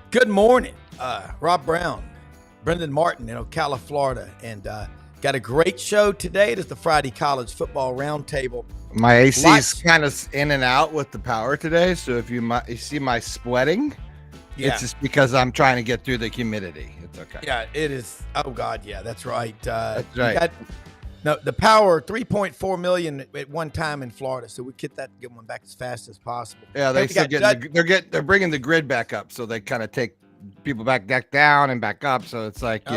Good morning, Rob Brown, Brendan Martin in Ocala, Florida, and got a great show today. It is the Friday College Football Roundtable. My AC is Lots- kind of in and out with the power today, so if you see my sweating, Yeah. it's just because I'm trying to get through the humidity. It's okay. Yeah, it is. Oh God, yeah, that's right. That's right. The power 3.4 million at one time in Florida, so we get one back as fast as possible. Yeah, Hey, they're bringing the grid back up, so they kind of take people back down and back up. So it's like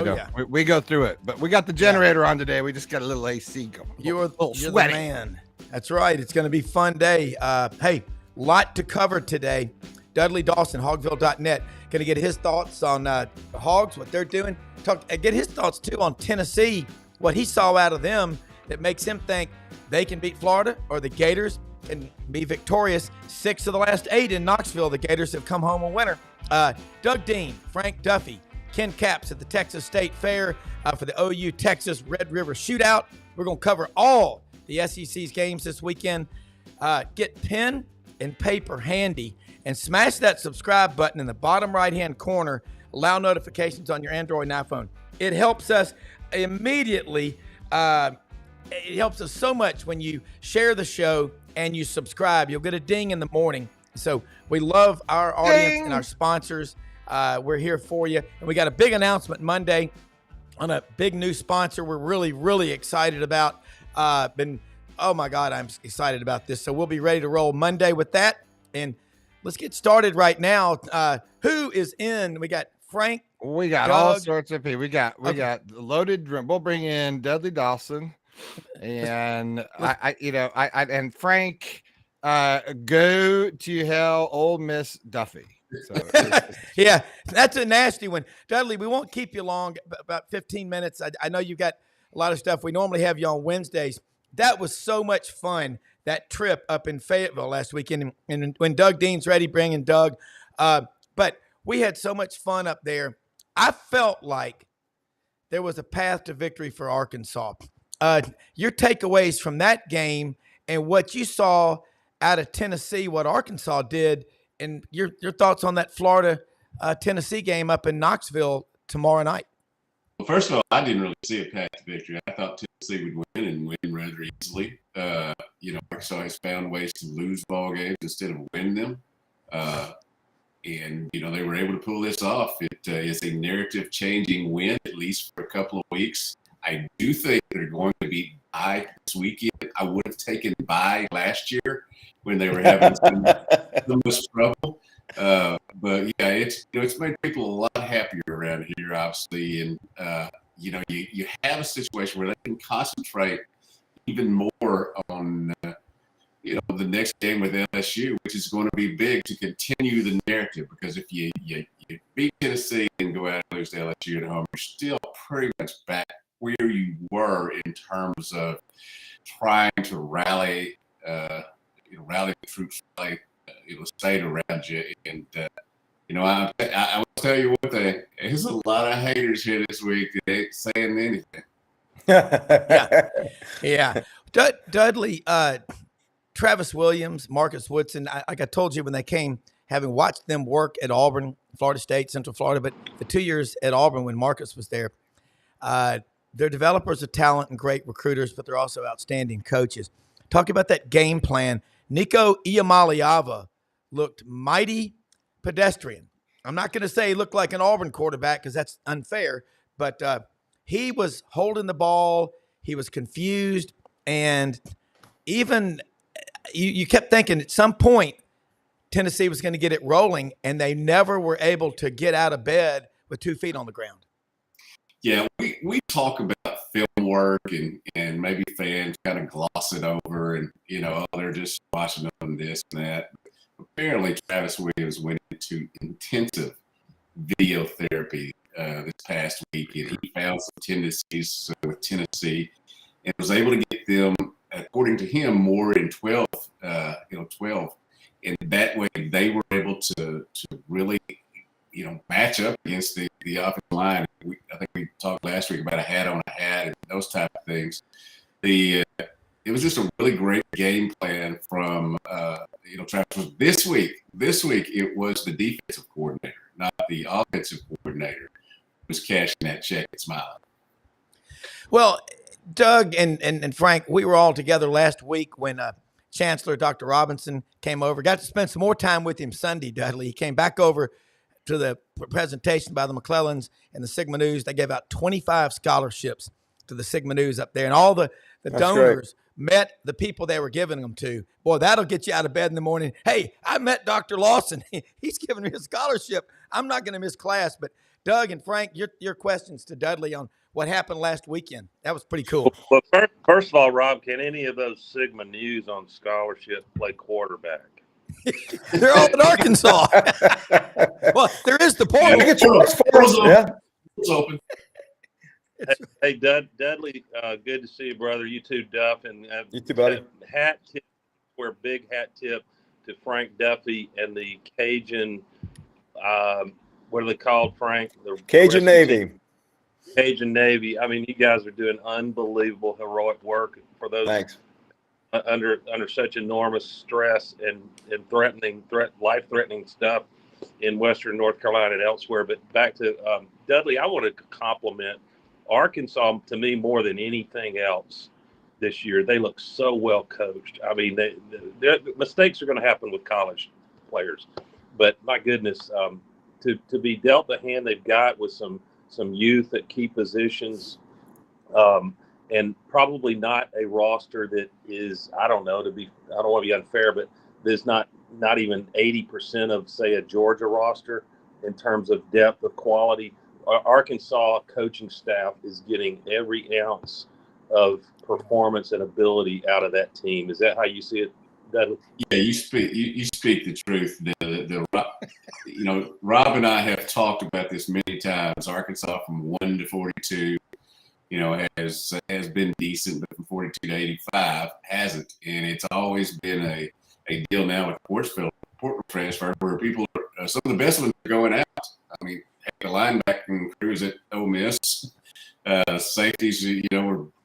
we go through it, but we got the generator on today. We just got a little AC going. You're the man. That's right. It's going to be a fun day. Hey, lot to cover today. Dudley Dawson, Hogville.net, going to get his thoughts on the Hogs, what they're doing. Get his thoughts, too, on Tennessee, what he saw out of them that makes him think they can beat Florida or the Gators can be victorious. 6 of the last 8 in Knoxville. The Gators have come home a winner. Doug Dean, Frank Duffy, Ken Capps at the Texas State Fair for the OU Texas Red River Shootout. We're going to cover all the SEC's games this weekend. Get pen and paper handy and smash that subscribe button in the bottom right-hand corner. Allow notifications on your Android and iPhone. It helps us immediately. It helps us so much when you share the show and you subscribe. You'll get a ding in the morning. So we love our audience and our sponsors. We're here for you. And we got a big announcement Monday on a big new sponsor we're really, really excited about. Oh my God, I'm excited about this. So we'll be ready to roll Monday with that. And let's get started right now. Who is in? We got Frank. We got Doug. all sorts of people. We got loaded. We'll bring in Dudley Dawson, and and Frank. Go to hell, Ole Miss Duffy. So yeah, that's a nasty one. Dudley, we won't keep you long, about 15 minutes. I know you've got a lot of stuff. We normally have you on Wednesdays. That was so much fun, that trip up in Fayetteville last weekend. And when Doug Dean's ready, bringing Doug. But we had so much fun up there. I felt like there was a path to victory for Arkansas. Your takeaways from that game and what you saw out of Tennessee, what Arkansas did, and your thoughts on that Florida Tennessee game up in Knoxville tomorrow night. Well, first of all, I didn't really see a path to victory. I thought Tennessee would win and win rather easily. Arkansas has found ways to lose ball games instead of win them. And they were able to pull this off. It is a narrative-changing win, at least for a couple of weeks. I do think they're going to be bye this weekend. I would have taken bye last year when they were having the most trouble. But yeah, it's made people a lot happier around here, obviously. And you have a situation where they can concentrate even more on the next game with LSU, which is going to be big to continue the narrative. Because if you beat Tennessee and go out and lose to LSU at home, you're still pretty much back where you were in terms of trying to rally the troops, stayed around you. And I will tell you one thing: there's a lot of haters here this week that ain't saying anything. Yeah. Dudley, Travis Williams, Marcus Woodson. Like I told you when they came, having watched them work at Auburn, Florida State, Central Florida, but the 2 years at Auburn when Marcus was there, they're developers of talent and great recruiters, but they're also outstanding coaches. Talk about that game plan. Nico Iamaleava looked mighty pedestrian. I'm not going to say he looked like an Auburn quarterback because that's unfair, but he was holding the ball. He was confused. And even you kept thinking at some point Tennessee was going to get it rolling, and they never were able to get out of bed with 2 feet on the ground. Yeah, we talk about film work and maybe fans kind of gloss it over and, they're just watching on this and that. Apparently, Travis Williams went into intensive video therapy this past week, and he found some tendencies with Tennessee and was able to get them, according to him, more in 12. And that way they were able to really match up against the offensive line. I think we talked last week about a hat on a hat and those type of things. It was just a really great game plan from Travis. This week it was the defensive coordinator, not the offensive coordinator, was cashing that check and smiling. Well, Doug and Frank, we were all together last week when Chancellor Dr. Robinson came over. Got to spend some more time with him Sunday, Dudley. He came back over to the presentation by the McClellans and the Sigma News. They gave out 25 scholarships to the Sigma News up there. And all the donors met the people they were giving them to. Boy, that'll get you out of bed in the morning. Hey, I met Dr. Lawson. He's giving me a scholarship. I'm not going to miss class. But Doug and Frank, your questions to Dudley on what happened last weekend. That was pretty cool. Well, first of all, Rob, can any of those Sigma News on scholarship play quarterback? They're all in Arkansas. Well, there is the portal. It's open. Hey, Dudley, good to see you, brother. You too, Duff. And you too, buddy. Hat tip, wear big hat tip to Frank Duffy and the Cajun. What are they called, Frank? The Cajun Navy. Cajun Navy. I mean, you guys are doing unbelievable, heroic work for those. Thanks. Under such enormous stress and life-threatening stuff in Western North Carolina and elsewhere. But back to Dudley, I want to compliment Arkansas to me more than anything else this year. They look so well coached. I mean, the mistakes are going to happen with college players, but my goodness, to be dealt the hand they've got with some youth at key positions. And probably not a roster that is, I don't want to be unfair, but there's not even 80% of, say, a Georgia roster in terms of depth of quality. Arkansas coaching staff is getting every ounce of performance and ability out of that team. Is that how you see it, Dudley? Yeah, you speak the truth. Rob and I have talked about this many times. Arkansas from 1 to 42. Has been decent, but from 42 to 85 hasn't. And it's always been a deal now with Portland transfer where people are, some of the best ones are going out. I mean, the linebacking crews at Ole Miss, safeties,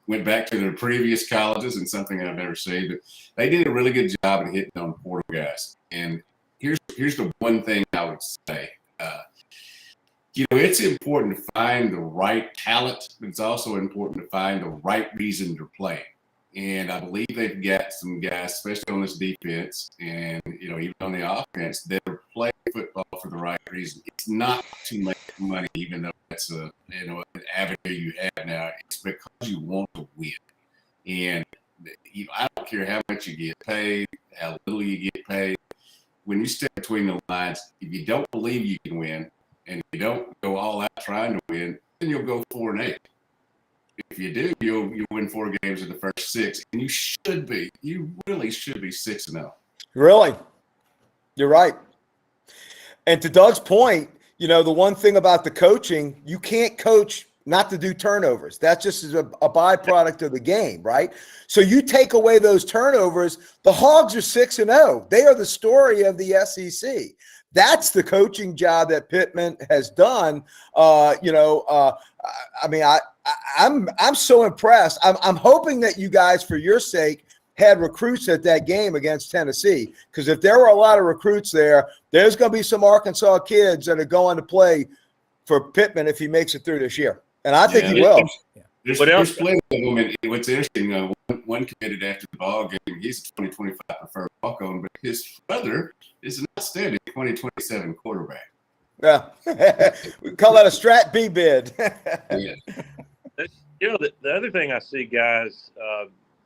went back to their previous colleges, and something I've never seen. But they did a really good job at hitting on portal guys. And here's the one thing I would say. It's important to find the right talent, but it's also important to find the right reason to play. And I believe they've got some guys, especially on this defense and, even on the offense, that are playing football for the right reason. It's not to make money, even though that's an avenue you have now. It's because you want to win. And I don't care how much you get paid, how little you get paid. When you step between the lines, if you don't believe you can win, and you don't go all out trying to win, then you'll go 4-8. If you do, you'll win 4 games in the first 6, and you really should be 6-0. Really, you're right. And to Doug's point, the one thing about the coaching, you can't coach not to do turnovers. That's just a byproduct of the game, right? So you take away those turnovers, the Hogs are 6-0. They are the story of the SEC. That's the coaching job that Pittman has done. I'm so impressed. I'm hoping that you guys, for your sake, had recruits at that game against Tennessee, because if there were a lot of recruits there, there's going to be some Arkansas kids that are going to play for Pittman if he makes it through this year, and I think he will. There's plenty of them, and what's interesting, one committed after the ball game. He's a 2025 preferred walk-on, but his brother is an outstanding 2027 quarterback. Yeah, we call that a Strat B bid. Yeah. The other thing I see, guys,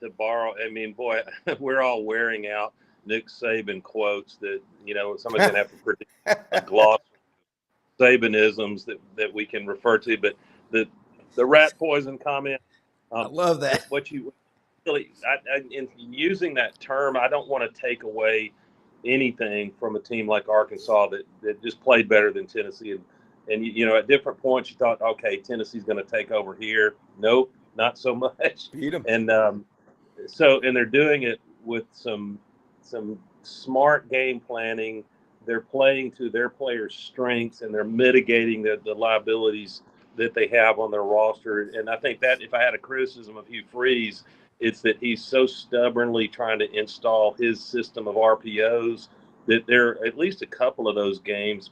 to borrow. I mean, boy, we're all wearing out Nick Saban quotes that somebody's gonna have to predict a gloss Sabanisms that we can refer to, but the rat poison comment. I love that. What you really, in using that term, I don't want to take away anything from a team like Arkansas that just played better than Tennessee. And at different points you thought, okay, Tennessee's going to take over here. Nope, not so much. Beat them. And and they're doing it with some smart game planning. They're playing to their players' strengths, and they're mitigating the liabilities that they have on their roster. And I think that if I had a criticism of Hugh Freeze, it's that he's so stubbornly trying to install his system of RPOs that there are at least a couple of those games,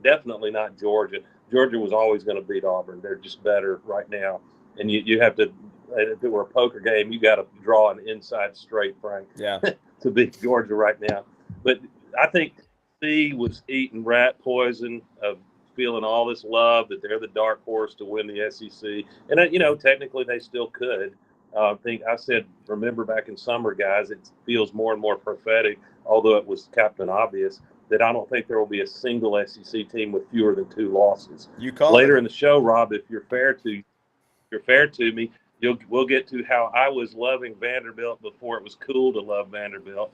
definitely not Georgia. Georgia was always going to beat Auburn. They're just better right now. And you have to, if it were a poker game, you got to draw an inside straight, Frank, to beat Georgia right now. But I think Tennessee was eating rat poison of feeling all this love that they're the dark horse to win the SEC. And, technically they still could. I said, remember back in summer, guys, it feels more and more prophetic, although it was Captain Obvious, that I don't think there will be a single SEC team with fewer than 2 losses. Later in the show, Rob, if you're fair to me, we'll get to how I was loving Vanderbilt before it was cool to love Vanderbilt.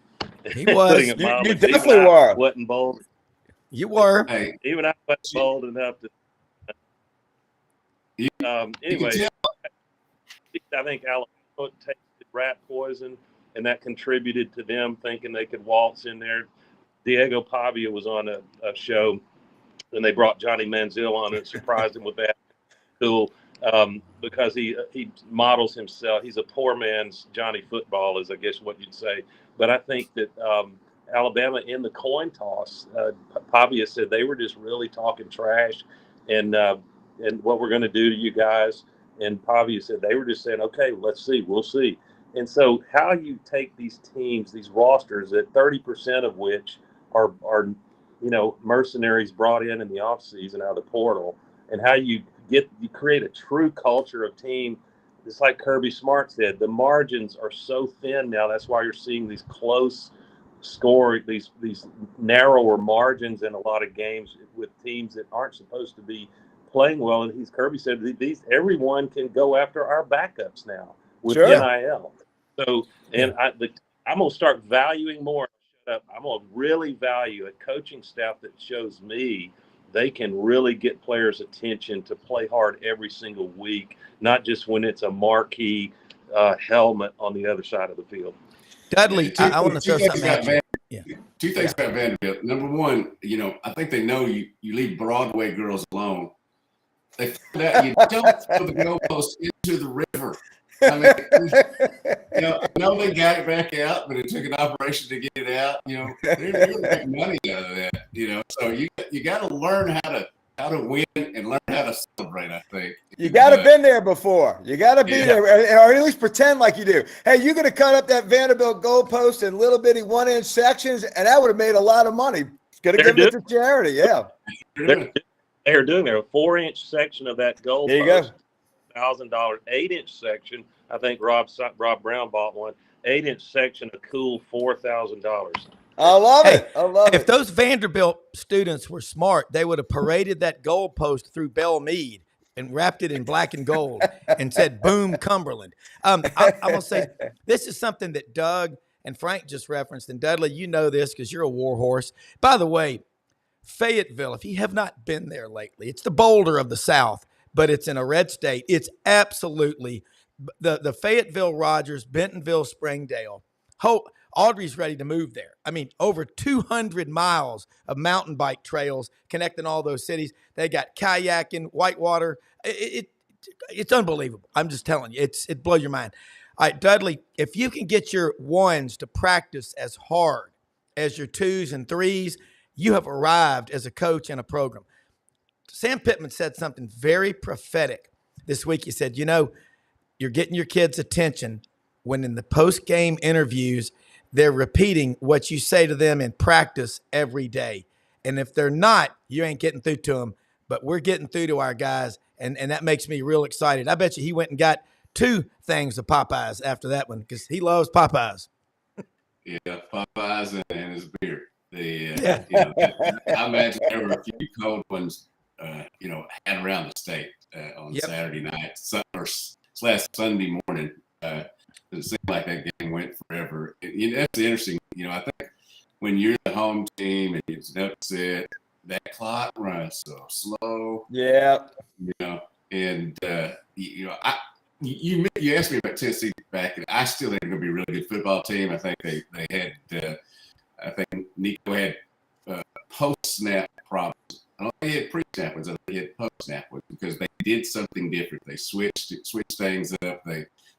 He was. You definitely were. Wasn't bold. You were. Hey, Even I wasn't bold enough to. Anyway, I think Alabama tasted rat poison, and that contributed to them thinking they could waltz in there. Diego Pavia was on a show, and they brought Johnny Manziel on and surprised him with that. Cool. Because he models himself. He's a poor man's Johnny Football, is I guess what you'd say. But I think that Alabama in the coin toss, Pavia said they were just really talking trash and what we're going to do to you guys. And Pavia said they were just saying, okay, let's see, we'll see. And so how you take these teams, these rosters, that 30% of which are mercenaries brought in the offseason out of the portal, and how you create a true culture of team. It's like Kirby Smart said, the margins are so thin now. That's why you're seeing these close score, these narrower margins in a lot of games with teams that aren't supposed to be playing well. And Kirby said, everyone can go after our backups now with NIL. So, and I'm going to start valuing more. I'm going to really value a coaching staff that shows me they can really get players' attention to play hard every single week, not just when it's a marquee helmet on the other side of the field. Dudley, I want to throw something at you. Two things about Vanderbilt. Number one, I think they know you leave Broadway girls alone. They found out you don't throw the goalpost into the river. I mean, no, they got it back out, but it took an operation to get it out. They're going to make money out of that. So you got to learn how to win and learn how to celebrate. I think you got to been there before. You got to be there, or at least pretend like you do. Hey, you're going to cut up that Vanderbilt goalpost in little bitty 1-inch sections, and that would have made a lot of money. Going to give it to charity. Yeah, they're doing a 4-inch section of that goalpost. There you go. $1,000, 8-inch section. I think Rob Brown bought one. 8-inch section, a cool $4,000. I love it. I love it. If those Vanderbilt students were smart, they would have paraded that goalpost through Belle Meade and wrapped it in black and gold and said, "Boom, Cumberland." I'm gonna say this is something that Doug and Frank just referenced, and Dudley, you know this because you're a war horse. By the way, Fayetteville, if you have not been there lately, it's the Boulder of the South, but it's in a red state. It's absolutely the Fayetteville, Rogers, Bentonville, Springdale. Audrey's ready to move there. I mean, over 200 miles of mountain bike trails connecting all those cities. They got kayaking, whitewater. It's unbelievable. I'm just telling you, it blows your mind. All right, Dudley, if you can get your ones to practice as hard as your 2s and 3s, you have arrived as a coach in a program. Sam Pittman said something very prophetic this week. He said, you're getting your kids' attention when in the post-game interviews, they're repeating what you say to them in practice every day. And if they're not, you ain't getting through to them. But we're getting through to our guys, and that makes me real excited. I bet you he went and got 2 things of Popeyes after that one because he loves Popeyes. Yeah, Popeyes and his beer. I imagine there were a few cold ones, had around the state on Saturday night, last Sunday morning. It seemed like that game went forever. That's interesting. I think when you're the home team and it's upset, that clock runs so slow. Yeah. And you asked me about Tennessee back, and I still think they're going to be a really good football team. I think they had. I think Nico had post-snap problems. I don't think he had pre-snap ones. I think he had post-snap ones because they did something different. They switched things up.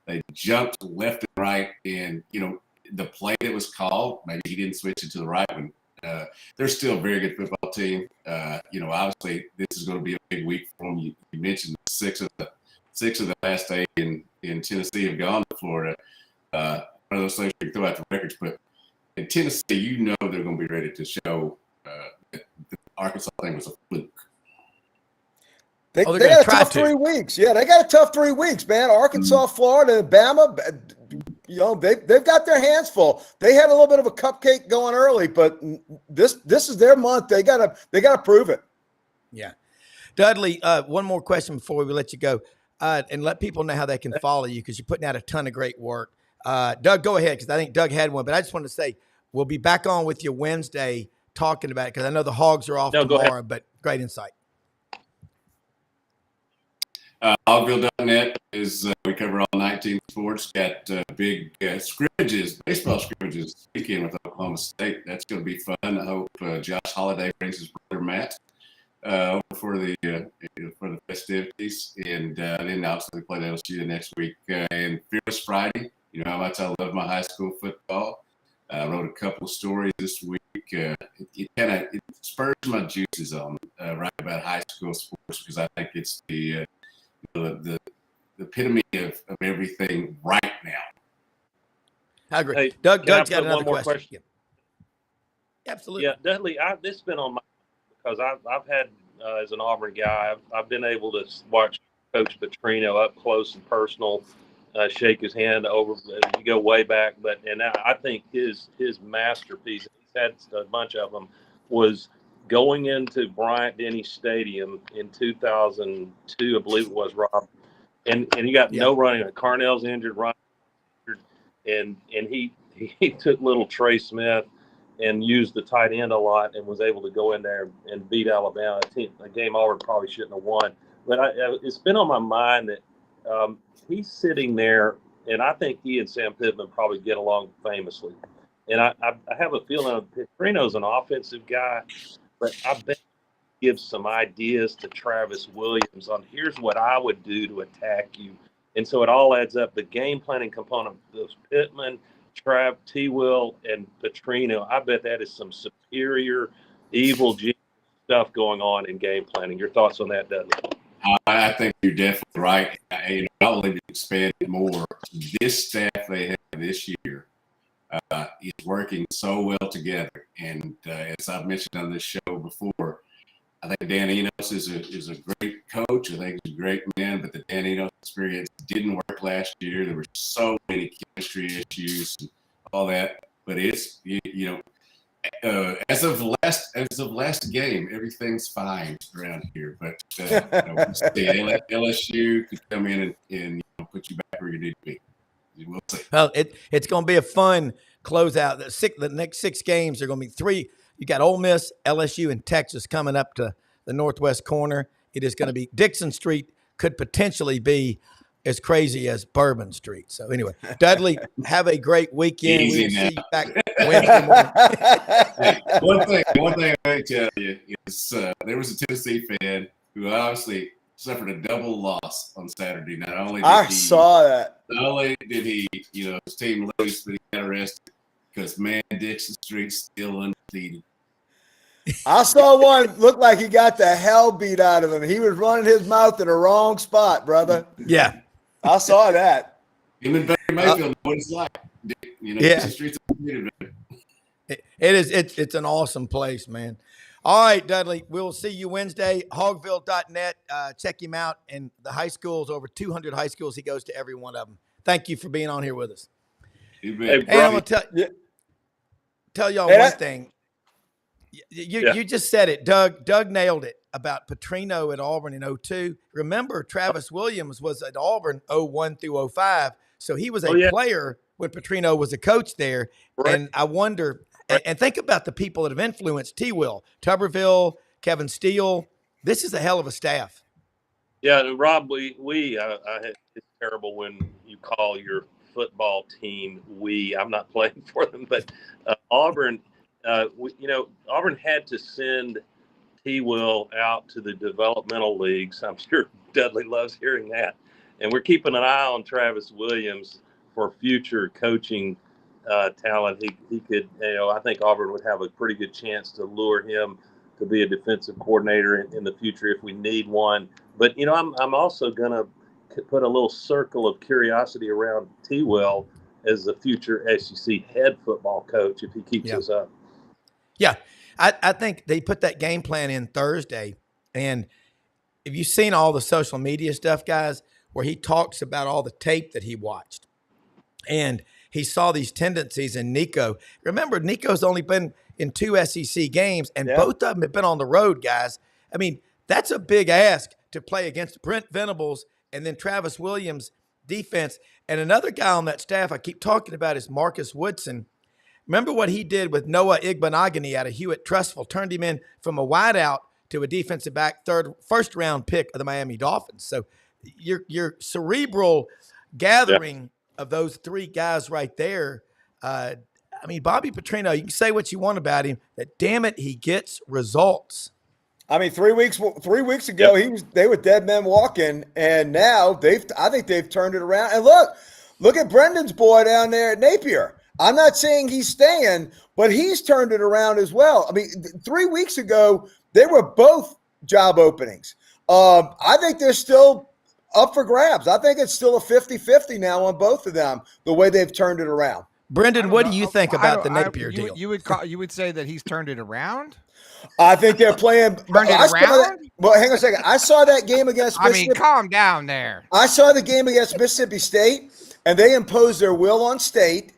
They jumped left and right, and the play that was called, maybe he didn't switch it to the right one. They're still a very good football team. Obviously this is going to be a big week for them. You mentioned six of the last 8 in Tennessee have gone to Florida. One of those things you throw out the records, but in Tennessee, they're going to be ready to show that the Arkansas thing was a fluke. They got a tough 3 weeks. Yeah, they got a tough 3 weeks, man. Arkansas, Florida, Bama, they've got their hands full. They had a little bit of a cupcake going early, but this is their month. They gotta prove it. Yeah. Dudley, one more question before we let you go, and let people know how they can follow you, because you're putting out a ton of great work. Doug, go ahead, because I think Doug had one, but I just want to say we'll be back on with you Wednesday talking about it, because I know the Hogs are off tomorrow, but great insight. Hogville.net is we cover all 19 sports. Got big scrimmages, baseball scrimmages this weekend with Oklahoma State. That's going to be fun. I hope Josh Holliday brings his brother Matt over for the festivities, and then obviously play LSU the next week. And Fearless Friday, you know how much I love my high school football. I wrote a couple of stories this week. It spurs my juices on write about high school sports, because I think it's the epitome of everything right now. I agree. Hey, Doug's got another question. Yeah. Absolutely. Yeah, Dudley, this has been on my, because I've had as an Auburn guy, I've been able to watch Coach Petrino up close and personal, shake his hand over. You go way back, and I think his masterpiece, he's had a bunch of them, was going into Bryant-Denny Stadium in 2002, I believe it was, Rob, and you got no running. Carnell's injured, Ryan injured, and he took little Trey Smith and used the tight end a lot, and was able to go in there and beat Alabama, a game Auburn probably shouldn't have won. But it's been on my mind that he's sitting there, and I think he and Sam Pittman probably get along famously. And I have a feeling Petrino's an offensive guy, but I bet he gives some ideas to Travis Williams on here's what I would do to attack you. And so it all adds up. The game planning component of Pittman, Trav, T-Will, and Petrino, I bet that is some superior, evil genius stuff going on in game planning. Your thoughts on that, Dudley? I think you're definitely right. Not only expand it more, this staff they have this year is working so well together. And as I've mentioned on this show before, I think Dan Enos is a great coach. I think he's a great man, but the Dan Enos experience didn't work last year. There were so many chemistry issues and all that. But it's as of last game, everything's fine around here. But LSU could come in and put you back where you need to be. We'll see. Well, it's going to be a fun closeout. The next 6 games are going to be 3. You got Ole Miss, LSU, and Texas coming up to the northwest corner. It is going to be Dixon Street, could potentially be as crazy as Bourbon Street. So anyway, Dudley, have a great weekend. Easy We'll now. see you back Wednesday morning. Hey, one thing I can tell you is there was a Tennessee fan who obviously suffered a double loss on Saturday. Not only did he, his team lose, but he got arrested because Dixon Street's still undefeated. I saw one look like he got the hell beat out of him. He was running his mouth in the wrong spot, brother. Yeah. I saw that. Him and Barry Mayfield know what it's like. Dixon Street's undefeated. It's an awesome place, man. All right, Dudley, we'll see you Wednesday. Hogville.net. Check him out. And the high schools, over 200 high schools, he goes to every one of them. Thank you for being on here with us. Hey, and I'm going to tell y'all one thing. You just said it. Doug nailed it about Petrino at Auburn in 2002. Remember, Travis Williams was at Auburn 2001 through 2005. So he was a player when Petrino was a coach there. Right. And I wonder and think about the people that have influenced T-Will, Tuberville, Kevin Steele. This is a hell of a staff. Yeah, Rob, it's terrible when you call your football team we. I'm not playing for them, but Auburn – Auburn had to send T-Will out to the developmental leagues. I'm sure Dudley loves hearing that. And we're keeping an eye on Travis Williams for future coaching talent. He could, I think Auburn would have a pretty good chance to lure him to be a defensive coordinator in the future if we need one. But I'm also gonna put a little circle of curiosity around T-Well as the future SEC head football coach if he keeps this up. Yeah, I think they put that game plan in Thursday, and have you seen all the social media stuff, guys, where he talks about all the tape that he watched, and he saw these tendencies in Nico. Remember, Nico's only been in 2 SEC games, and both of them have been on the road, guys. I mean, that's a big ask to play against Brent Venables and then Travis Williams' defense. And another guy on that staff I keep talking about is Marcus Woodson. Remember what he did with Noah Igbenogany out of Hewitt Trustful, turned him in from a wideout to a defensive back, first round pick of the Miami Dolphins. So your cerebral gathering of those 3 guys right there. I mean, Bobby Petrino, you can say what you want about him, but damn it, he gets results. I mean, 3 weeks ago, they were dead men walking, and now I think they've turned it around. And look at Brendan's boy down there at Napier. I'm not saying he's staying, but he's turned it around as well. I mean, 3 weeks ago, they were both job openings. I think they're still up for grabs. I think it's still a 50-50 now on both of them, the way they've turned it around. Brendan, what do you think about the Napier deal? You would say that he's turned it around? I think they're playing. Well, hang on a second. I saw that game against Mississippi. I mean, calm down there. I saw the game against Mississippi State, and they imposed their will on State.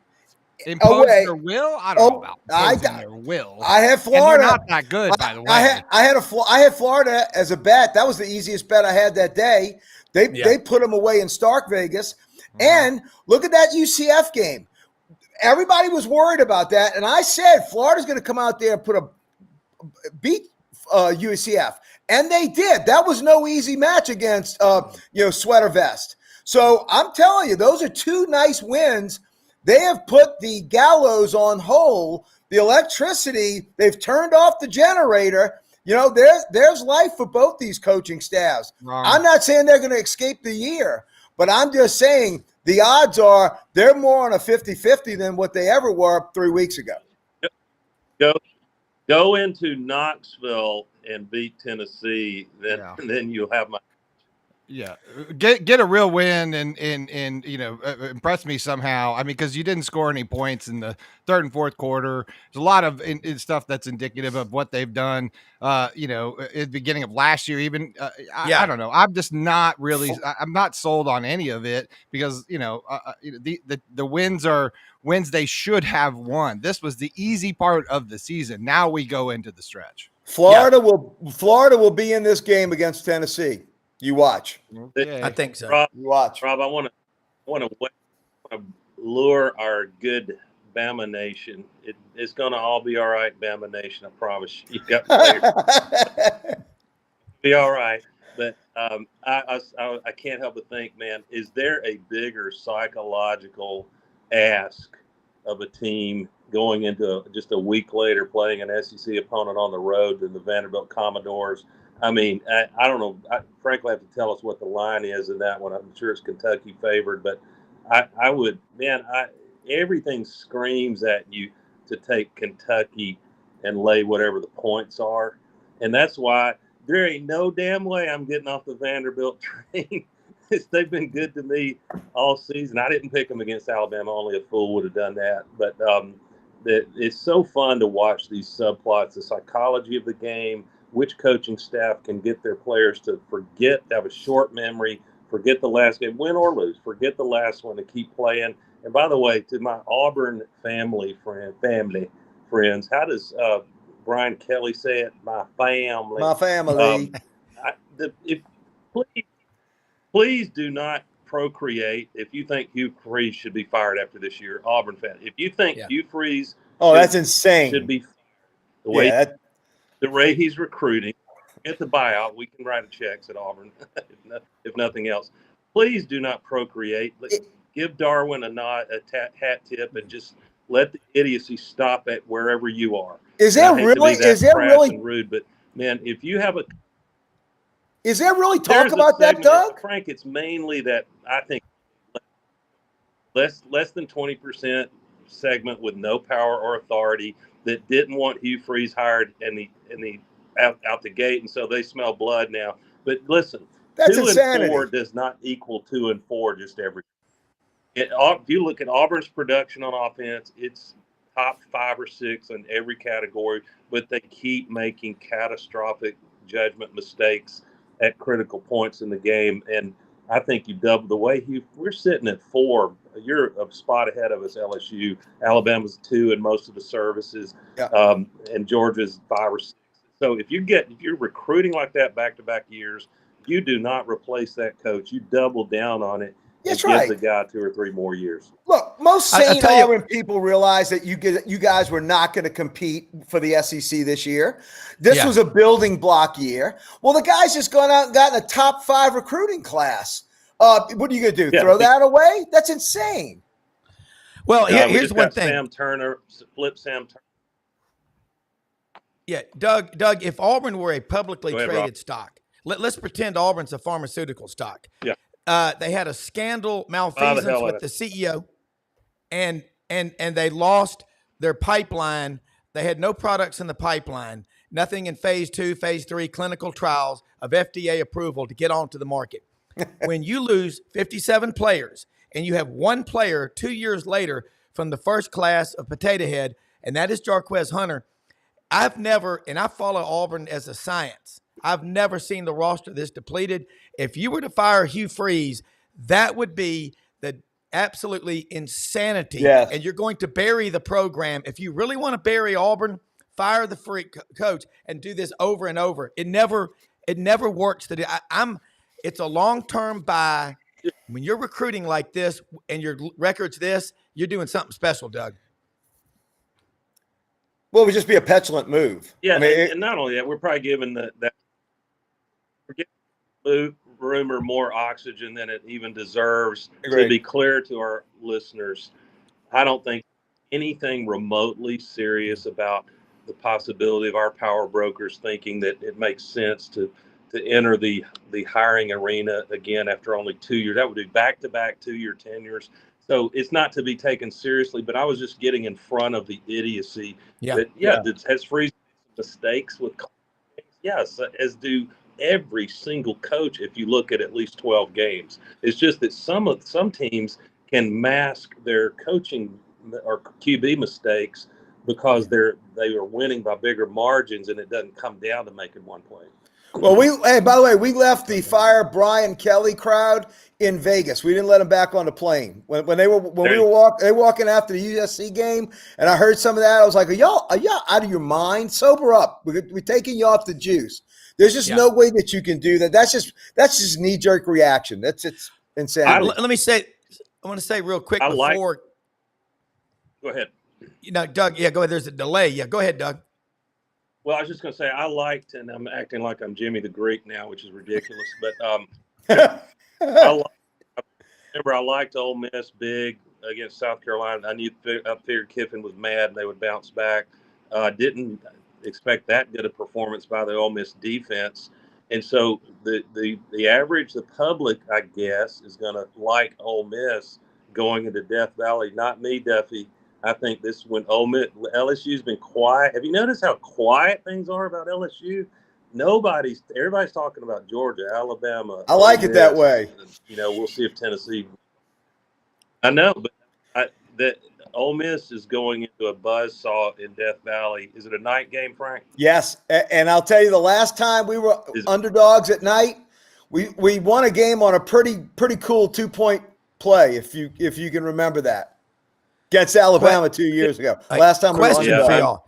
Imposed their will? I don't know about imposing their will. I had Florida. And they're not that good, by the way. I had Florida as a bet. That was the easiest bet I had that day. They put them away in Stark Vegas. And look at that UCF game. Everybody was worried about that, and I said Florida's going to come out there and beat UCF, and they did. That was no easy match against Sweater Vest. So I'm telling you, those are 2 nice wins. They have put the gallows on hold. The electricity, they've turned off the generator. There's life for both these coaching staffs. Wrong. I'm not saying they're going to escape the year, but I'm just saying the odds are they're more on a 50-50 than what they ever were 3 weeks ago. Go into Knoxville and beat Tennessee, then you'll have my. Yeah, get a real win and impress me somehow. I mean, because you didn't score any points in the third and fourth quarter. There's a lot of stuff that's indicative of what they've done. At the beginning of last year, even I don't know. I'm just not really. I'm not sold on any of it because the wins are wins they should have won. This was the easy part of the season. Now we go into the stretch. Florida will be in this game against Tennessee. You watch. Okay. I think so. Rob, you watch. Rob, I want to lure our good Bama Nation. It's going to all be all right, Bama Nation. I promise you. You got players. Be all right. But I can't help but think, man, is there a bigger psychological ask of a team going into just a week later playing an SEC opponent on the road than the Vanderbilt Commodores? I mean, I don't know. Frankly, I have to tell us what the line is in that one. I'm sure it's Kentucky favored, but I would, man, everything screams at you to take Kentucky and lay whatever the points are. And that's why there ain't no damn way I'm getting off the Vanderbilt train. They've been good to me all season. I didn't pick them against Alabama. Only a fool would have done that. But it's so fun to watch these subplots, the psychology of the game, which coaching staff can get their players to have a short memory, forget the last game, win or lose, forget the last one, to keep playing. And by the way, to my Auburn family friends, how does Brian Kelly say it? My family. My family. Please do not procreate if you think Hugh Freeze should be fired after this year, Auburn fan. If you think Hugh Freeze that's insane. Should be the way he's recruiting, get the buyout, we can write checks at Auburn, if nothing else. Please do not procreate. Give Darwin a hat tip and just let the idiocy stop at wherever you are. Is there really rude? But man, if you have is there really talk about that, Doug? Frank, it's mainly that I think less than 20% segment with no power or authority that didn't want Hugh Freeze hired out the gate, and so they smell blood now. But listen, That's 2-4 insanity. does not equal 2-4 just every. If you look at Auburn's production on offense, it's top 5 or 6 in every category, but they keep making catastrophic judgment mistakes at critical points in the game. And I think you double the way we're sitting at 4. You're a spot ahead of us, LSU. Alabama's 2 in most of the services, and Georgia's 5 or 6. So if you're recruiting like that back-to-back years, you do not replace that coach. You double down on it. That's and right. Give the guy 2 or 3 more years. Look, most sane Auburn people realize that you guys were not going to compete for the SEC this year. This was a building block year. Well, the guys just gone out and gotten a top 5 recruiting class. What are you going to do? Yeah, Throw that away? That's insane. Well, here's one thing. Sam Turner. Yeah, Doug, if Auburn were a publicly traded stock, let's pretend Auburn's a pharmaceutical stock. Yeah. They had a scandal malfeasance with the CEO, and they lost their pipeline. They had no products in the pipeline, nothing in phase 2, phase 3 clinical trials of FDA approval to get onto the market. When you lose 57 players and you have one player 2 years later from the first class of Potato Head, and that is Jarquez Hunter, I've never, and I follow Auburn as a science, I've never seen the roster this depleted. If you were to fire Hugh Freeze, that would be the absolutely insanity. Yes. And you're going to bury the program. If you really want to bury Auburn, fire the freak coach and do this over and over. It never works to do. It's a long-term buy. When you're recruiting like this and your record's this, you're doing something special, Doug. Well, it would just be a petulant move. Yeah, and not only that, we're probably giving we're giving rumor more oxygen than it even deserves. Agreed. To be clear to our listeners, I don't think anything remotely serious about the possibility of our power brokers thinking that it makes sense to enter the hiring arena again after only 2 years. That would be back-to-back 2-year tenures. So it's not to be taken seriously, but I was just getting in front of the idiocy. Has Freeze mistakes with games? Yes, as do every single coach if you look at least 12 games. It's just that some teams can mask their coaching or QB mistakes because they are winning by bigger margins, and it doesn't come down to making one play. Well, by the way, we left the Fire Brian Kelly crowd in Vegas. We didn't let them back on the plane. When we were walking after the USC game, and I heard some of that, I was like, are y'all out of your mind? Sober up. We're taking you off the juice. There's just no way that you can do that. That's just knee-jerk reaction. It's insanity. Let me say, I want to say real quick before. Go ahead. Doug, go ahead. There's a delay. Yeah, go ahead, Doug. Well, I was just going to say and I'm acting like I'm Jimmy the Greek now, which is ridiculous. But I liked Ole Miss big against South Carolina. I figured Kiffin was mad and they would bounce back. Didn't expect that good a performance by the Ole Miss defense. And so the average, the public, I guess, is going to like Ole Miss going into Death Valley. Not me, Duffy. I think this when LSU's been quiet. Have you noticed how quiet things are about LSU? Everybody's talking about Georgia, Alabama. I like it that way. We'll see if Tennessee. I know, but that Ole Miss is going into a buzzsaw in Death Valley. Is it a night game, Frank? Yes, and I'll tell you, the last time we were underdogs at night, we won a game on a pretty cool 2-point play. If you can remember that. Against Alabama 2 years ago. Last time we were underdogs.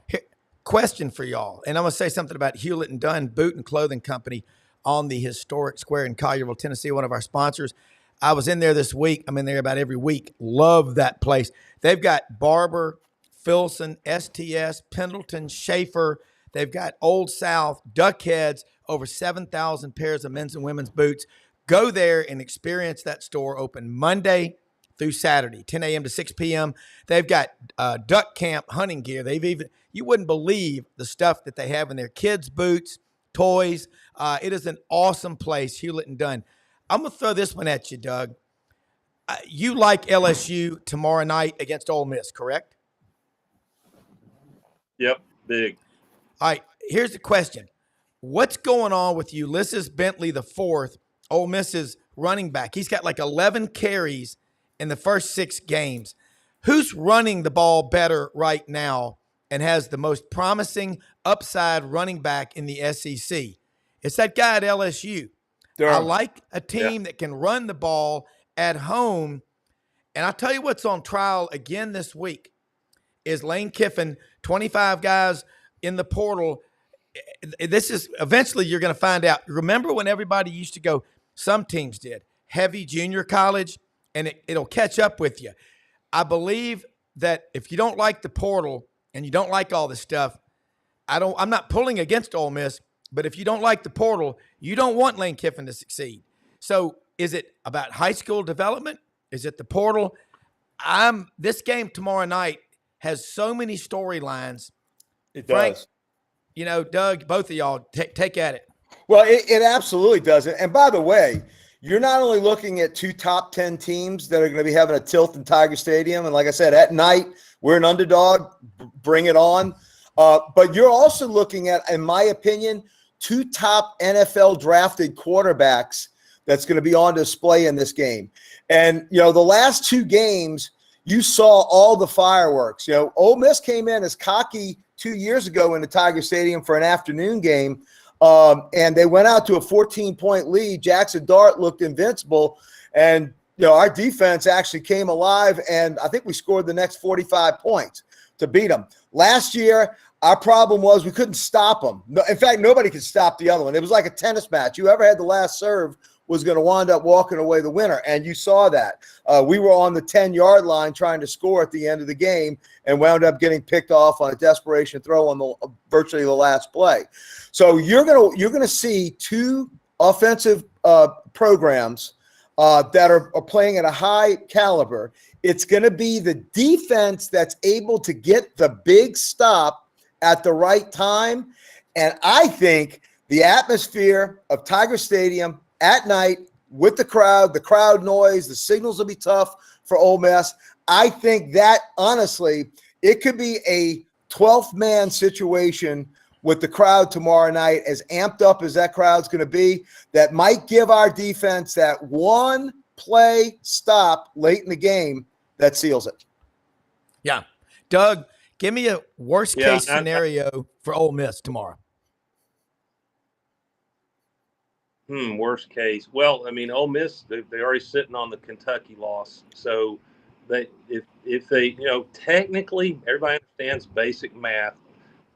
Question for y'all. And I'm going to say something about Hewlett and Dunn Boot and Clothing Company on the historic square in Collierville, Tennessee, one of our sponsors. I was in there this week. I'm in there about every week. Love that place. They've got Barber, Filson, STS, Pendleton, Schaefer. They've got Old South, Duckheads, over 7,000 pairs of men's and women's boots. Go there and experience that store open Monday through Saturday, 10 a.m. to 6 p.m. They've got duck camp hunting gear. You wouldn't believe the stuff that they have in their kids' boots, toys. It is an awesome place, Hewlett and Dunn. I'm going to throw this one at you, Doug. You like LSU tomorrow night against Ole Miss, correct? Yep, big. All right, here's the question. What's going on with Ulysses Bentley the fourth, Ole Miss's running back? He's got like 11 carries in the first 6 games. Who's running the ball better right now and has the most promising upside running back in the SEC? It's that guy at LSU. I like a team that can run the ball at home. And I'll tell you what's on trial again this week is Lane Kiffin, 25 guys in the portal. This is eventually you're going to find out. Remember when everybody used to go, some teams did, heavy junior college, and it'll catch up with you. I believe that if you don't like the portal and you don't like all this stuff, I'm not pulling against Ole Miss, but if you don't like the portal, you don't want Lane Kiffin to succeed. So is it about high school development? Is it the portal? This game tomorrow night has so many storylines. It Frank, does. you know, Doug, both of y'all, take at it. Well, it absolutely does. And by the way, you're not only looking at 2 top 10 teams that are going to be having a tilt in Tiger Stadium. And like I said, at night, we're an underdog. Bring it on. But you're also looking at, in my opinion, 2 top NFL drafted quarterbacks that's going to be on display in this game. And, you know, the last 2 games, you saw all the fireworks. You know, Ole Miss came in as cocky 2 years ago in the Tiger Stadium for an afternoon game, and they went out to a 14-point lead. Jackson Dart looked invincible, and, you know, our defense actually came alive, and I think we scored the next 45 points to beat them. Last year, our problem was we couldn't stop them. In fact, nobody could stop the other one. It was like a tennis match. Whoever had the last serve was going to wind up walking away the winner, and you saw that. We were on the 10-yard line trying to score at the end of the game and wound up getting picked off on a desperation throw on virtually the last play. So you're gonna see 2 offensive programs that are playing at a high caliber. It's going to be the defense that's able to get the big stop at the right time, and I think the atmosphere of Tiger Stadium at night with the crowd noise, the signals will be tough for Ole Miss. I think that, honestly, it could be a 12th man situation with the crowd tomorrow night, as amped up as that crowd's going to be. That might give our defense that one play stop late in the game that seals it. Yeah. Doug, give me a worst case scenario for Ole Miss tomorrow. Worst case. Well, I mean, Ole Miss, they're already sitting on the Kentucky loss. So if they, you know, technically everybody understands basic math.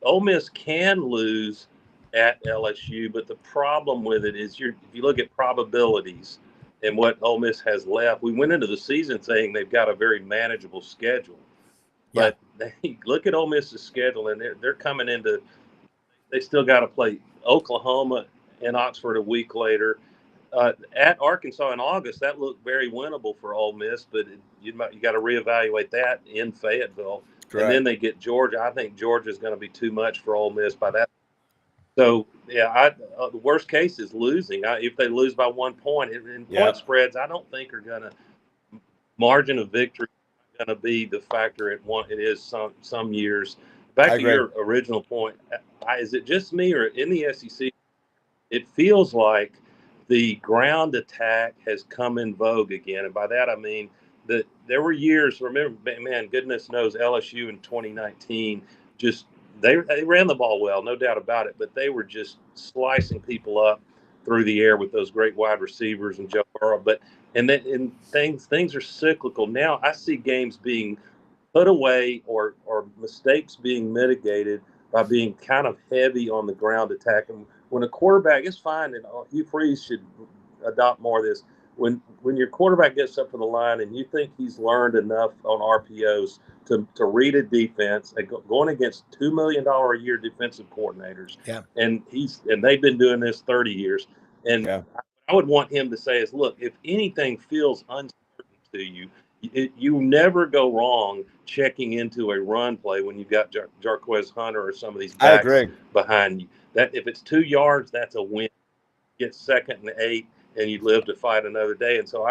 Ole Miss can lose at LSU, but the problem with it is if you look at probabilities and what Ole Miss has left, we went into the season saying they've got a very manageable schedule. But they look at Ole Miss's schedule, and they're coming into – they still got to play Oklahoma and Oxford a week later. At Arkansas in August, that looked very winnable for Ole Miss, but you got to reevaluate that in Fayetteville. Correct. And then they get Georgia. I think Georgia's going to be too much for Ole Miss by that. So, the worst case is losing. If they lose by 1 point, and point spreads, I don't think are going to – margin of victory is going to be the factor it is some years. Back to your original point, is it just me, or in the SEC, it feels like the ground attack has come in vogue again? And by that, I mean that there were years, remember, man, goodness knows LSU in 2019, just they ran the ball well, no doubt about it, but they were just slicing people up through the air with those great wide receivers and Joe Burrow. And things are cyclical. Now I see games being put away or mistakes being mitigated by being kind of heavy on the ground attack. And when a quarterback is fine, and Hugh Freeze should adopt more of this, when your quarterback gets up to the line and you think he's learned enough on RPOs to read a defense, going against $2 million a year defensive coordinators, and they've been doing this 30 years, and I would want him to say is, look, if anything feels uncertain to you, you never go wrong checking into a run play when you've got Jarquez Hunter or some of these backs behind you. That if it's 2 yards, that's a win. Get 2nd and 8, and you live to fight another day. And so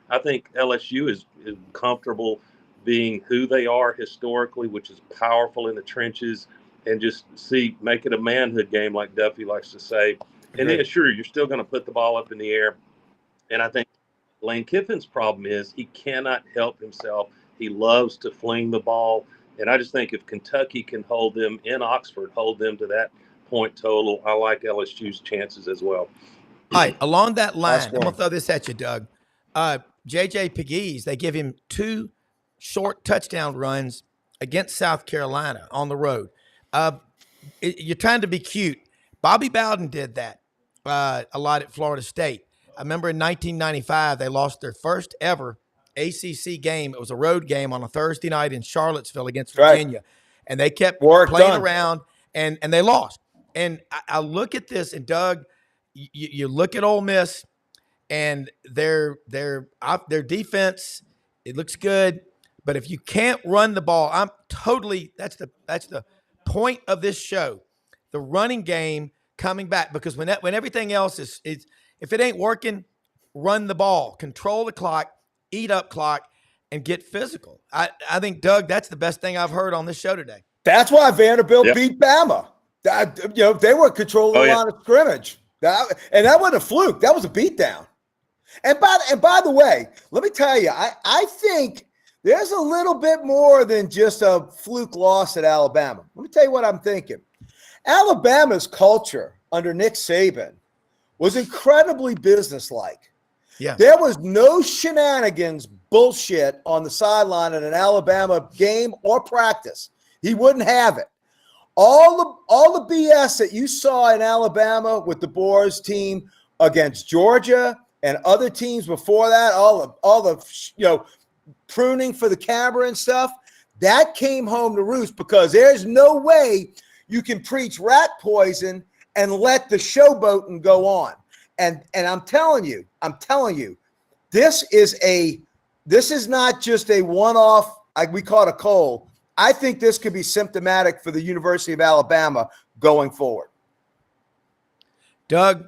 I think LSU is comfortable being who they are historically, which is powerful in the trenches, and just make it a manhood game, like Duffy likes to say. And then, sure, you're still going to put the ball up in the air. And I think Lane Kiffin's problem is he cannot help himself. He loves to fling the ball. And I just think if Kentucky can hold them in Oxford, hold them to that point total, I like LSU's chances as well. All right, along that line, I'm going to throw this at you, Doug. J.J. Pegues, they give him 2 short touchdown runs against South Carolina on the road. You're trying to be cute. Bobby Bowden did that a lot at Florida State. I remember in 1995, they lost their first ever ACC game. It was a road game on a Thursday night in Charlottesville against Virginia. Right. And they kept playing around, and they lost. And I look at this, and Doug, you look at Ole Miss, and their defense, it looks good. But if you can't run the ball, that's the point of this show, the running game coming back, because when everything else is if it ain't working, run the ball, control the clock, eat up clock, and get physical. I think, Doug, that's the best thing I've heard on this show today. That's why Vanderbilt beat Bama. They were controlling the line of scrimmage. And that wasn't a fluke. That was a beatdown. And by the way, let me tell you, I think there's a little bit more than just a fluke loss at Alabama. Let me tell you what I'm thinking. Alabama's culture under Nick Saban was incredibly businesslike. Yeah. There was no shenanigans bullshit on the sideline in an Alabama game or practice. He wouldn't have it. All the BS that you saw in Alabama with the Boers team against Georgia and other teams before that, all the pruning for the camera and stuff, that came home to roost, because there's no way you can preach rat poison and let the showboating go on. And I'm telling you, this is not just a one-off, we caught a cold. I think this could be symptomatic for the University of Alabama going forward. Doug,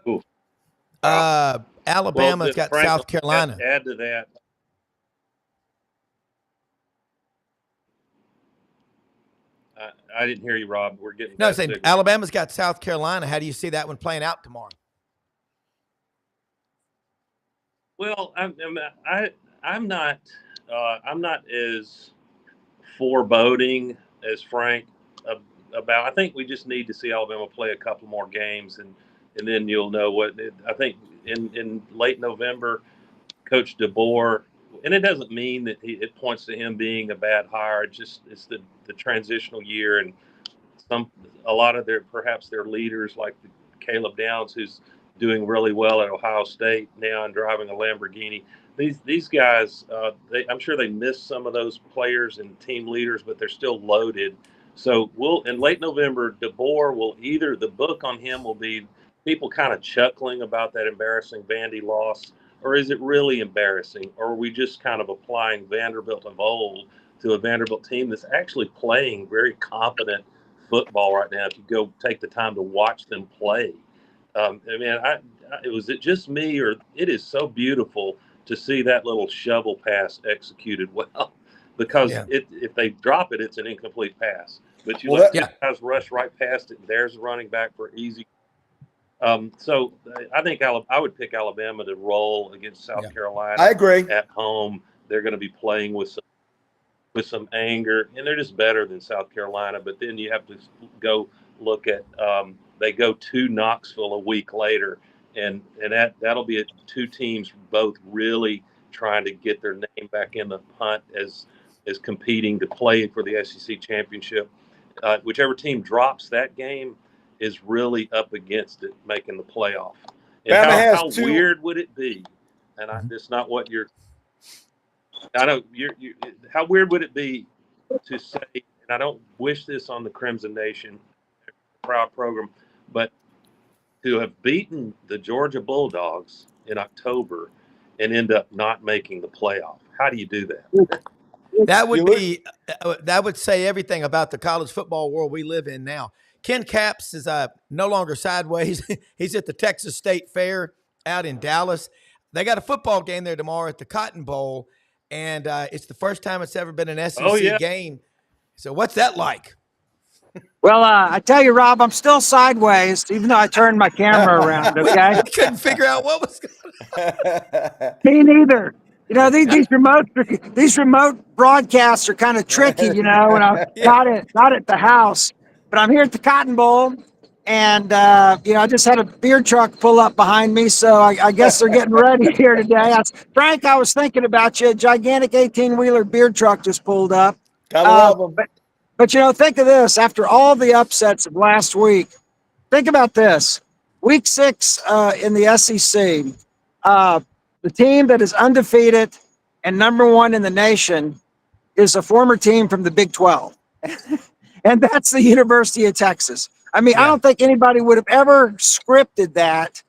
Alabama's got Frank, South Carolina. Add to that. I didn't hear you, Rob. We're getting no. Saying Alabama's got South Carolina. How do you see that one playing out tomorrow? Well, I'm not as foreboding as Frank about. I think we just need to see Alabama play a couple more games, and then you'll know what. I think in late November, Coach DeBoer, and it doesn't mean that it points to him being a bad hire. It's the transitional year, and a lot of their leaders, like Caleb Downs, who's doing really well at Ohio State now and driving a Lamborghini. These guys, I'm sure they missed some of those players and team leaders, but they're still loaded. So in late November, DeBoer the book on him will be people kind of chuckling about that embarrassing Vandy loss, or is it really embarrassing? Or are we just kind of applying Vanderbilt of old to a Vanderbilt team that's actually playing very competent football right now if you go take the time to watch them play? Was it just me, or it is so beautiful to see that little shovel pass executed well, because if they drop it, it's an incomplete pass. But you let guys rush right past it. There's a running back for easy. So I think I would pick Alabama to roll against South Carolina. I agree. At home, they're going to be playing with some anger, and they're just better than South Carolina. But then you have to go look at they go to Knoxville a week later. And that'll be two teams both really trying to get their name back in the hunt as competing to play for the SEC championship. Whichever team drops that game is really up against it making the playoff. And how weird would it be? And it's not what you're. I know you're. How weird would it be to say? And I don't wish this on the Crimson Nation, proud program, but to have beaten the Georgia Bulldogs in October and end up not making the playoff. How do you do that? That would say everything about the college football world we live in now. Ken Capps is no longer sideways. He's at the Texas State Fair out in Dallas. They got a football game there tomorrow at the Cotton Bowl, and it's the first time it's ever been an SEC game. So what's that like? Well, I tell you, Rob, I'm still sideways, even though I turned my camera around. Okay, We couldn't figure out what was going on. Me neither. You know, these remote broadcasts are kind of tricky, you know, and I'm not at the house, but I'm here at the Cotton Bowl, and you know, I just had a beer truck pull up behind me, so I guess they're getting ready here today. Frank, I was thinking about you. A gigantic 18-wheeler beer truck just pulled up. Gotta love them. But you know, think of this: after all the upsets of last week, think about this: Week 6 in the SEC. The team that is undefeated and #1 in the nation is a former team from the Big 12. And that's the University of Texas. I mean, I don't think anybody would have ever scripted that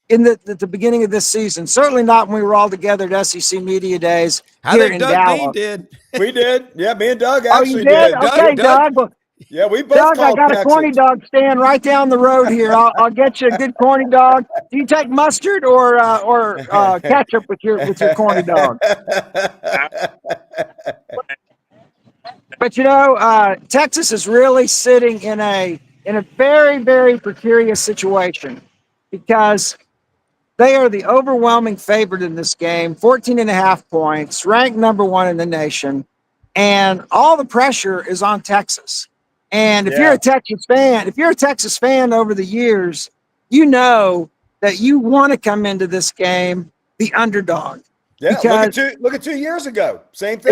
in the beginning of this season. Certainly not when we were all together at SEC Media Days here in Doug Dallas. Dean did. We did. Yeah, me and Doug Oh, actually you did? did. Okay, Doug. Well, Yeah, we both Doug, I called got a Texas. corny dog stand right down the road here. I'll get you a good corny dog. Do you take mustard or ketchup with your corny dog? But you know, Texas is really sitting in a very, very precarious situation because they are the overwhelming favorite in this game, 14.5 points, ranked #1 in the nation, and all the pressure is on Texas. And if you're a Texas fan over the years, you know that you want to come into this game the underdog. Yeah, look at 2 years ago. Same thing.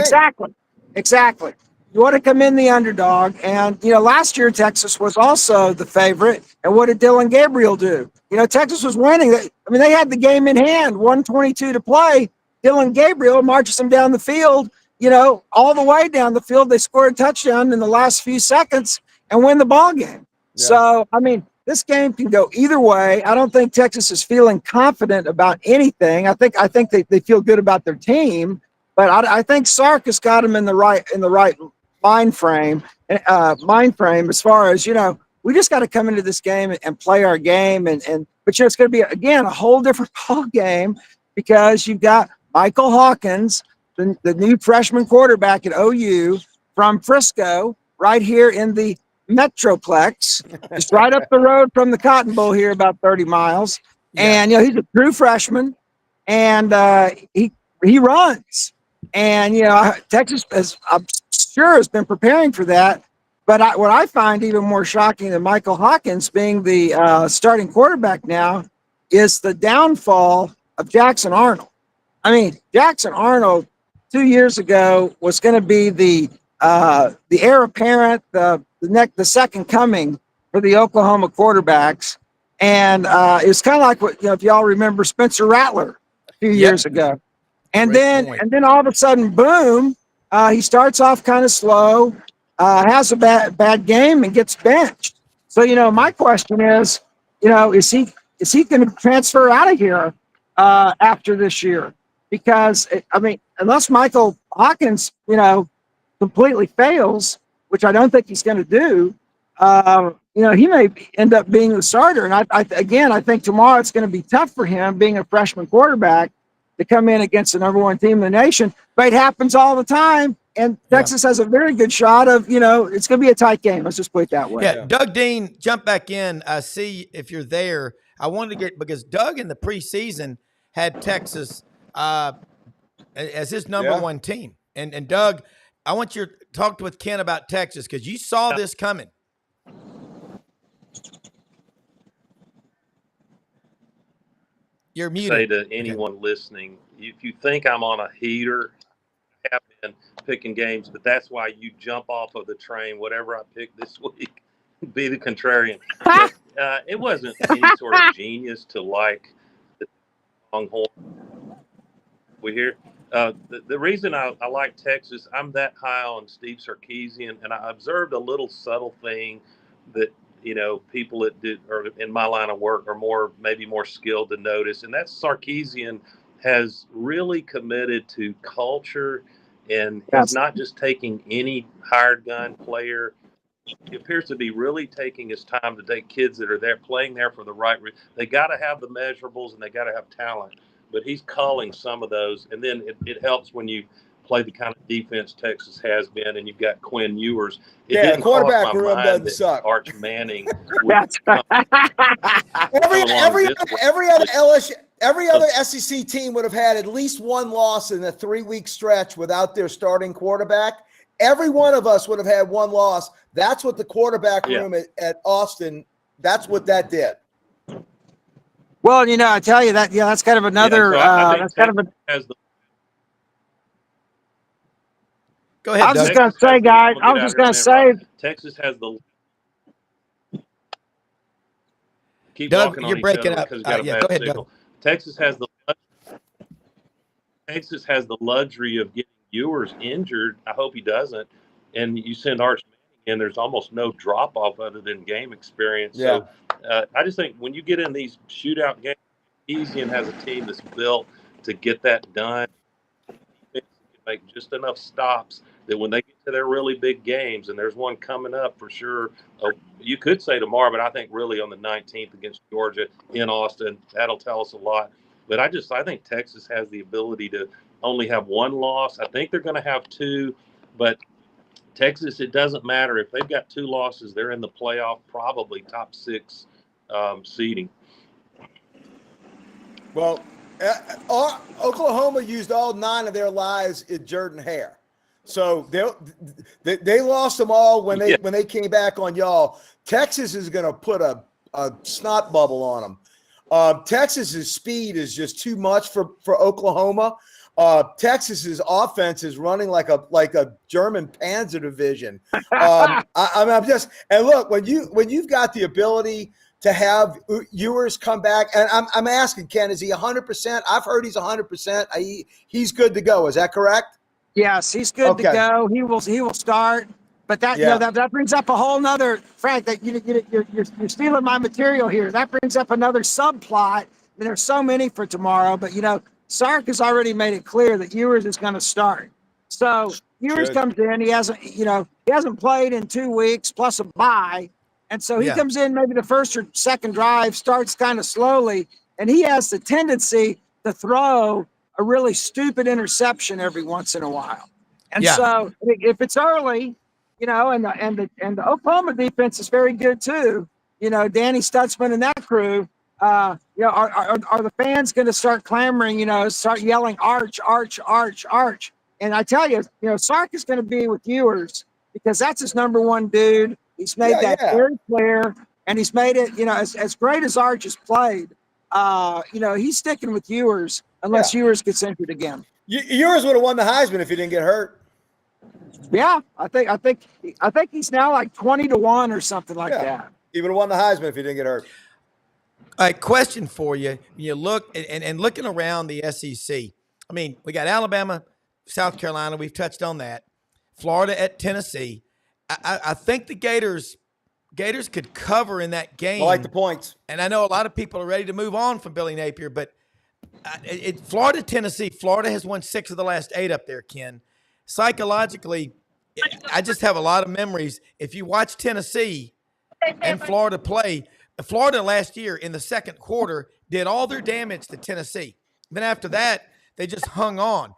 Exactly. You want to come in the underdog. And, you know, last year Texas was also the favorite. And what did Dylan Gabriel do? You know, Texas was winning. I mean, they had the game in hand, 1:22 to play. Dylan Gabriel marches them down the field, you know, all the way down the field. They scored a touchdown in the last few seconds and win the ball game. Yeah. So, I mean, this game can go either way. I don't think Texas is feeling confident about anything. I think they feel good about their team, but I think Sark has got them in the right mind frame as far as, you know, we just got to come into this game and play our game. But, you know, it's going to be, again, a whole different ball game because you've got Michael Hawkins, the new freshman quarterback at OU from Frisco, right here in the Metroplex, just right up the road from the Cotton Bowl here, about 30 miles. Yeah. And, you know, he's a true freshman, and he runs. And, you know, Texas, I'm sure, has been preparing for that. But what I find even more shocking than Michael Hawkins being the starting quarterback now is the downfall of Jackson Arnold. I mean, Jackson Arnold 2 years ago was going to be the heir apparent, the second coming for the Oklahoma quarterbacks. And it's kind of like what, you know, if y'all remember Spencer Rattler a few years ago. And then all of a sudden, boom, he starts off kind of slow, has a bad game and gets benched. So, you know, my question is, you know, is he going to transfer out of here after this year? Because, I mean, unless Michael Hawkins, you know, completely fails, which I don't think he's going to do, you know, he may end up being the starter. And I think tomorrow it's going to be tough for him, being a freshman quarterback, to come in against the #1 team in the nation. But it happens all the time. And Texas has a very good shot of, you know, it's going to be a tight game. Let's just put it that way. Yeah, Doug Dean, jump back in. See if you're there. I wanted to get, because Doug in the preseason had Texas as his #1 team. And Doug, I want you to talk with Ken about Texas because you saw this coming. You're muted. Say to anyone listening, if you think I'm on a heater, I have been picking games, but that's why you jump off of the train, whatever I pick this week, be the contrarian. It wasn't any sort of genius to like the Longhorn. We hear the reason I like Texas, I'm that high on Steve Sarkisian, and I observed a little subtle thing that, you know, people that do, or in my line of work, are maybe more skilled to notice. And that's Sarkisian has really committed to culture, and he's not just taking any hired gun player he appears to be really taking his time to take kids that are there playing there for the right reason. They got to have the measurables and they got to have talent, but he's calling some of those. And then it helps when you play the kind of defense Texas has been, and you've got Quinn Ewers. It didn't quarterback cross my room mind doesn't that suck. Arch Manning That's would Every other SEC team would have had at least one loss in a 3-week stretch without their starting quarterback. Every one of us would have had one loss. That's what the quarterback room at Austin, that's what that did. Well, I tell you that, that's kind of another, that's kind of a, Go ahead, I was Doug. just going to say, guys, I was just going to say, Texas has the. Keep Doug, walking on you're each breaking other up. because got a Yeah, bad go ahead, signal. Doug. Texas has the luxury of getting Ewers injured. I hope he doesn't. And you send Arch Manning in, there's almost no drop off other than game experience. Yeah. So I just think when you get in these shootout games, Easian has a team that's built to get that done. They can make just enough stops that when they get to their really big games, and there's one coming up for sure, you could say tomorrow, but I think really on the 19th against Georgia in Austin, that'll tell us a lot. But I think Texas has the ability to only have one loss. I think they're going to have two, but Texas, it doesn't matter. If they've got 2 losses, they're in the playoff, probably top 6 seeding. Well, Oklahoma used all 9 of their lives in Jordan Hare. So they lost them all when they came back on y'all. Texas is going to put a snot bubble on them. Texas's speed is just too much for Oklahoma. Texas's offense is running like a German Panzer division. I'm just, and look, when you've got the ability to have Ewers come back, and I'm asking Ken, is he 100%? I've heard he's 100%. He's good to go. Is that correct? yes, he's good to go. He will start. But that that brings up a whole nother, Frank, that you're stealing my material here. That brings up another subplot. And there's so many for tomorrow, but Sark has already made it clear that Ewers is going to start. So Ewers comes in. He hasn't played in 2 weeks plus a bye, and so he comes in maybe the first or second drive, starts kind of slowly, and he has the tendency to throw a really stupid interception every once in a while. And so if it's early, and the Oklahoma defense is very good too. Danny Stutzman and that crew. Are the fans going to start clamoring? Start yelling Arch, Arch, Arch, Arch. And I tell you, Sark is going to be with Ewers because that's his number one dude. He's made that very clear, and he's made it. As great as Arch has played, he's sticking with Ewers unless Ewers gets injured again. Ewers would have won the Heisman if he didn't get hurt. Yeah, I think he's now like 20-1 or something like that. He would have won the Heisman if he didn't get hurt. All right, question for you. You look and looking around the SEC. I mean, we got Alabama, South Carolina. We've touched on that. Florida at Tennessee. I think the Gators could cover in that game. I like the points. And I know a lot of people are ready to move on from Billy Napier, but Florida, Tennessee. Florida has won 6 of the last 8 up there, Ken. Psychologically, I just have a lot of memories. If you watch Tennessee and Florida play, Florida last year in the second quarter did all their damage to Tennessee. Then after that, they just hung on.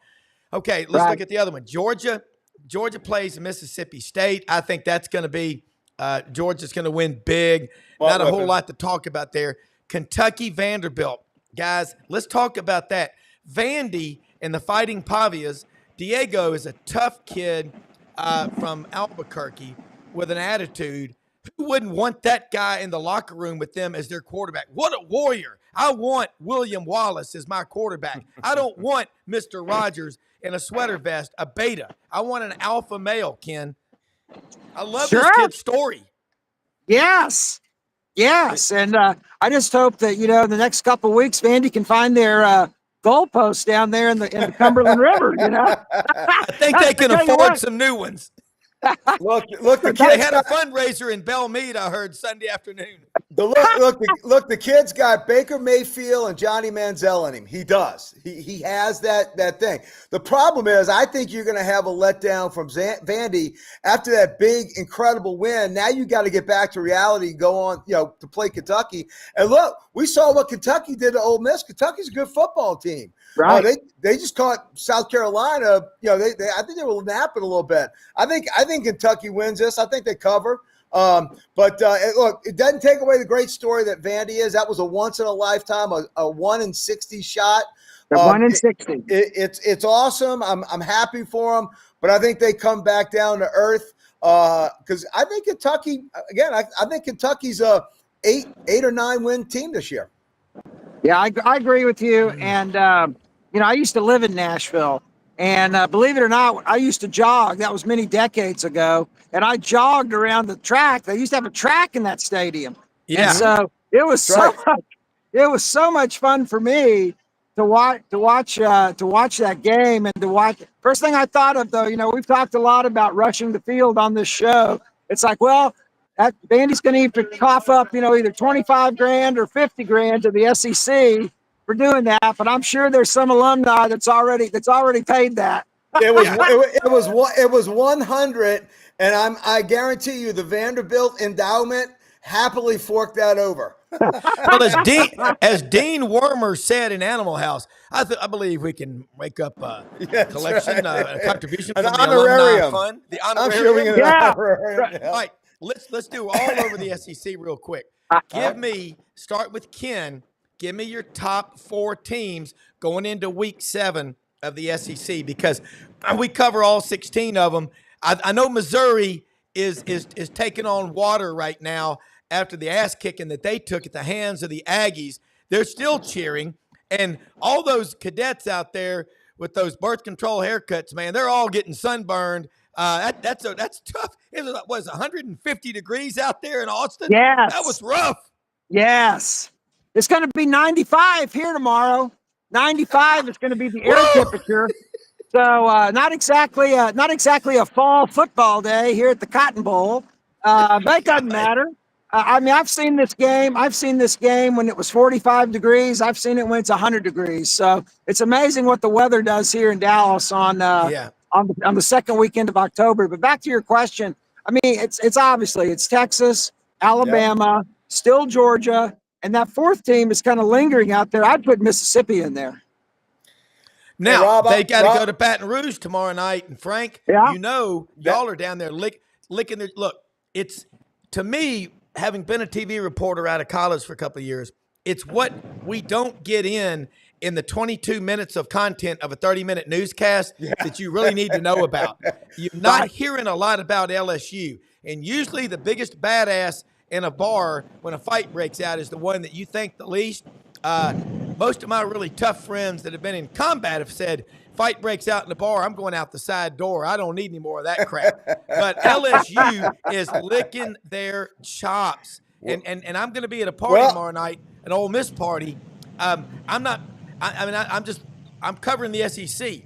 Okay, let's look at the other one. Georgia plays Mississippi State. I think that's going to be Georgia's going to win big. Not a whole lot to talk about there. Kentucky, Vanderbilt. Guys, let's talk about that. Vandy and the Fighting Pavias. Diego is a tough kid from Albuquerque with an attitude. Who wouldn't want that guy in the locker room with them as their quarterback? What a warrior. I want William Wallace as my quarterback. I don't want Mr. Rogers in a sweater vest, a beta. I want an alpha male, Ken. I love this kid's story. Yes. And I just hope that, in the next couple of weeks, Vandy can find their goalposts down there in the Cumberland River, I think they can afford some new ones. Look, the They had a fundraiser in Belle Meade, I heard, Sunday afternoon. The kid's got Baker Mayfield and Johnny Manziel in him. He does. He has that thing. The problem is, I think you're going to have a letdown from Vandy after that big, incredible win. Now you got to get back to reality, go on, to play Kentucky. And look, we saw what Kentucky did to Ole Miss. Kentucky's a good football team. Right. They just caught South Carolina. I think they were napping a little bit. I think Kentucky wins this. I think they cover. But look, it doesn't take away the great story that Vandy is. That was a once in a lifetime, a 1 in 60 shot. 1 in 60. It's awesome. I'm happy for them, but I think they come back down to earth because I think Kentucky again. I think Kentucky's a 8 or 9 win team this year. Yeah, I agree with you. And I used to live in Nashville. And believe it or not, I used to jog. That was many decades ago. And I jogged around the track. They used to have a track in that stadium. Yeah. And so it was so much fun for me to watch that game and to watch. First thing I thought of, though, we've talked a lot about rushing the field on this show. It's like, well, that Vandy's going to have to cough up, either 25 grand or 50 grand to the SEC for doing that, but I'm sure there's some alumni that's already paid that. It was 100, and I guarantee you the Vanderbilt endowment happily forked that over. Well, as Dean Wormer said in Animal House, I believe we can make up a collection, a contribution from the alumni fund. The honorarium. I'm sure we can. Yeah. All right, let's do all over the SEC real quick. Start with Ken. Give me your top 4 teams going into week 7 of the SEC because we cover all 16 of them. I know Missouri is taking on water right now after the ass kicking that they took at the hands of the Aggies. They're still cheering, and all those cadets out there with those birth control haircuts, man, they're all getting sunburned. That's tough. It was 150 degrees out there in Austin. Yes, that was rough. Yes. It's going to be 95 here tomorrow. 95 is going to be the air temperature. So not exactly a fall football day here at the Cotton Bowl, but it doesn't matter. I've seen this game when it was 45 degrees. I've seen it when it's 100 degrees. So it's amazing what the weather does here in Dallas on the second weekend of October. But back to your question, it's obviously it's Texas, Alabama, still Georgia. And that 4th team is kind of lingering out there. I'd put Mississippi in there. Now, Rob, they got to go to Baton Rouge tomorrow night. And Frank, y'all are down there licking their – look, it's – to me, having been a TV reporter out of college for a couple of years, it's what we don't get in the 22 minutes of content of a 30-minute newscast that you really need to know about. You're not hearing a lot about LSU. And usually the biggest badass – in a bar when a fight breaks out is the one that you think the least. Most of my really tough friends that have been in combat have said, fight breaks out in the bar, I'm going out the side door. I don't need any more of that crap. But LSU is licking their chops. And I'm going to be at a party tomorrow night, an Ole Miss party. I'm covering the SEC.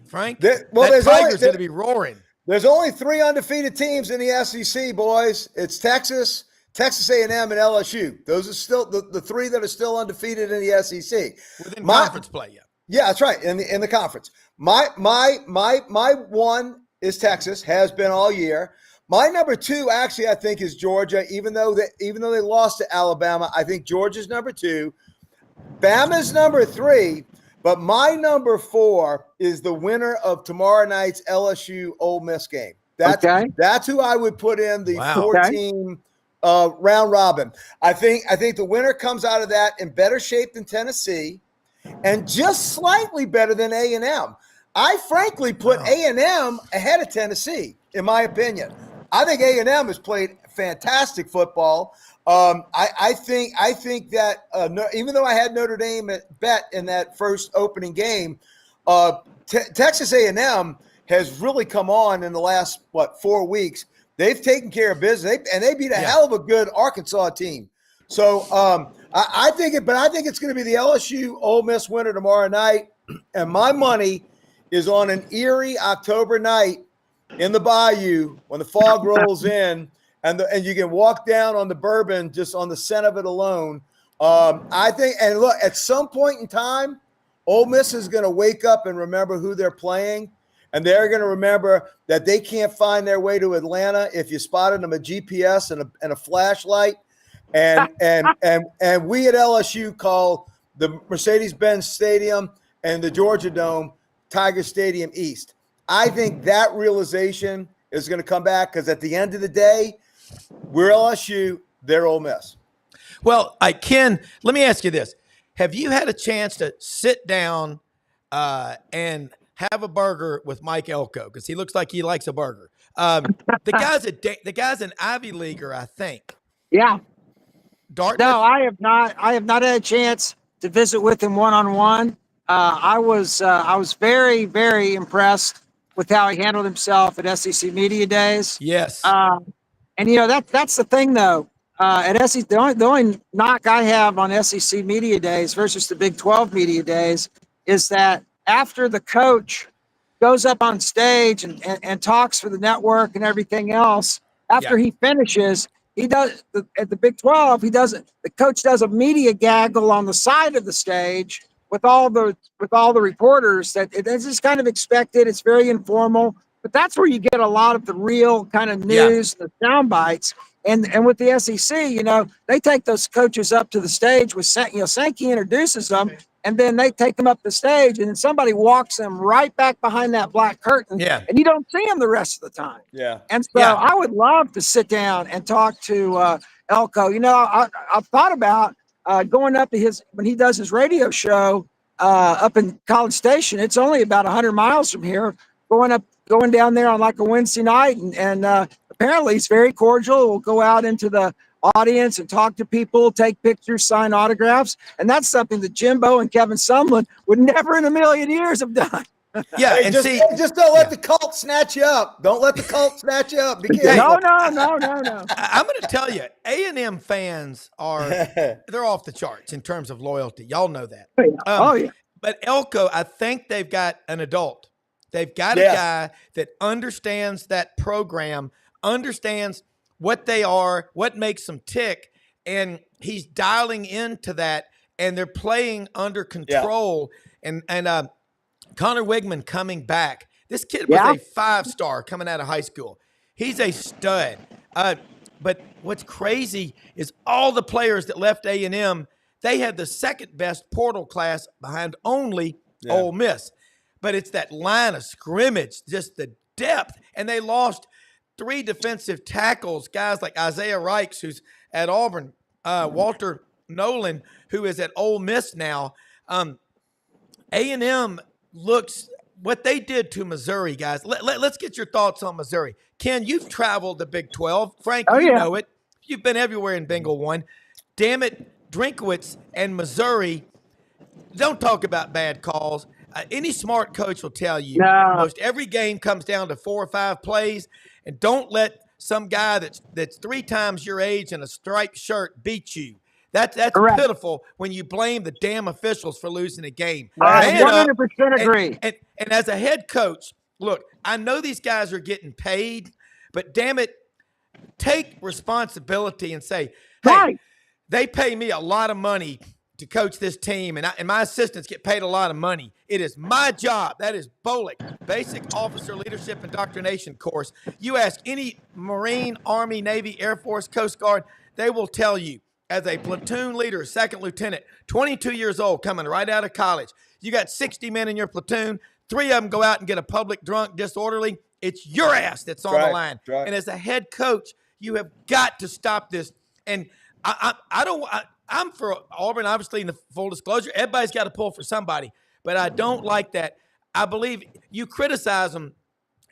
Frank, that Tiger's going to be roaring. There's only 3 undefeated teams in the SEC, boys. It's Texas, Texas A&M, and LSU. Those are still the 3 that are still undefeated in the SEC. Within conference play, yeah, that's right. In the conference, my 1 is Texas. Has been all year. My number 2, actually, I think is Georgia. Even though they lost to Alabama, I think Georgia's number 2. Bama's number 3. But my number 4 is the winner of tomorrow night's LSU Ole Miss game. That's who I would put in the 4-team round robin. I think the winner comes out of that in better shape than Tennessee, and just slightly better than A&M. I frankly put A&M ahead of Tennessee, in my opinion. I think A&M has played fantastic football. I think that even though I had Notre Dame bet in that first opening game, Texas A&M has really come on in the last 4 weeks. They've taken care of business, and they beat a hell of a good Arkansas team. So I think it's going to be the LSU Ole Miss winner tomorrow night, and my money is on an eerie October night in the Bayou when the fog rolls in. and you can walk down on the bourbon just on the scent of it alone. I think, and look, at some point in time, Ole Miss is going to wake up and remember who they're playing, and they're going to remember that they can't find their way to Atlanta if you spotted them a GPS and a flashlight. And we at LSU call the Mercedes-Benz Stadium and the Georgia Dome Tiger Stadium East. I think that realization is going to come back because at the end of the day, we're LSU, they're Ole Miss. Well, Ken, let me ask you this. Have you had a chance to sit down and have a burger with Mike Elko? Because he looks like he likes a burger. The guy's an Ivy Leaguer, I think. Yeah. Dartmouth? No, I have not. I have not had a chance to visit with him one-on-one. I was very, very impressed with how he handled himself at SEC Media Days. Yes. And that's the thing though. At SEC, the only knock I have on SEC Media Days versus the Big 12 Media Days is that after the coach goes up on stage and talks for the network and everything else, after he finishes, he does at the Big 12. The coach does a media gaggle on the side of the stage with all the reporters. That it's just kind of expected. It's very informal, but that's where you get a lot of the real kind of news, the sound bites. And with the SEC, they take those coaches up to the stage with Sankey introduces them, and then they take them up the stage, and then somebody walks them right back behind that black curtain, and you don't see them the rest of the time. Yeah. And so I would love to sit down and talk to Elko. I've thought about going up to when he does his radio show up in College Station. It's only about 100 miles from here. Going down there on like a Wednesday night, and apparently he's very cordial. We'll go out into the audience and talk to people, take pictures, sign autographs, and that's something that Jimbo and Kevin Sumlin would never in a million years have done. Yeah, hey, and just don't let the cult snatch you up. Don't let the cult snatch you up. No. I'm going to tell you, A&M fans they're off the charts in terms of loyalty. Y'all know that. But Elko, I think they've got an adult. They've got a guy that understands that program, understands what they are, what makes them tick, and he's dialing into that, and they're playing under control. And Connor Wigman coming back. This kid was a 5-star coming out of high school. He's a stud. But what's crazy is all the players that left A&M, they had the second best portal class behind only Ole Miss. But it's that line of scrimmage, just the depth. And they lost 3 defensive tackles, guys like Isaiah Reichs, who's at Auburn, Walter Nolan, who is at Ole Miss now. A&M looks what they did to Missouri, guys. Let's get your thoughts on Missouri. Ken, you've traveled the Big 12. Frank, you know it. You've been everywhere in Bengal 1. Damn it, Drinkwitz and Missouri, don't talk about bad calls. Any smart coach will tell you most every game comes down to 4 or 5 plays, and don't let some guy that's 3 times your age in a striped shirt beat you. That's pitiful when you blame the damn officials for losing a game. I 100% agree. And as a head coach, look, I know these guys are getting paid, but damn it, take responsibility and say, hey, they pay me a lot of money to coach this team, and my assistants get paid a lot of money. It is my job. That is BOLIC, Basic Officer Leadership Indoctrination course. You ask any Marine, Army, Navy, Air Force, Coast Guard, they will tell you, as a platoon leader, second lieutenant, 22 years old, coming right out of college, you got 60 men in your platoon, 3 of them go out and get a public drunk, disorderly. It's your ass that's on the line. Right. And as a head coach, you have got to stop this. And I'm for Auburn, obviously, in the full disclosure. Everybody's got to pull for somebody. But I don't like that. I believe you criticize them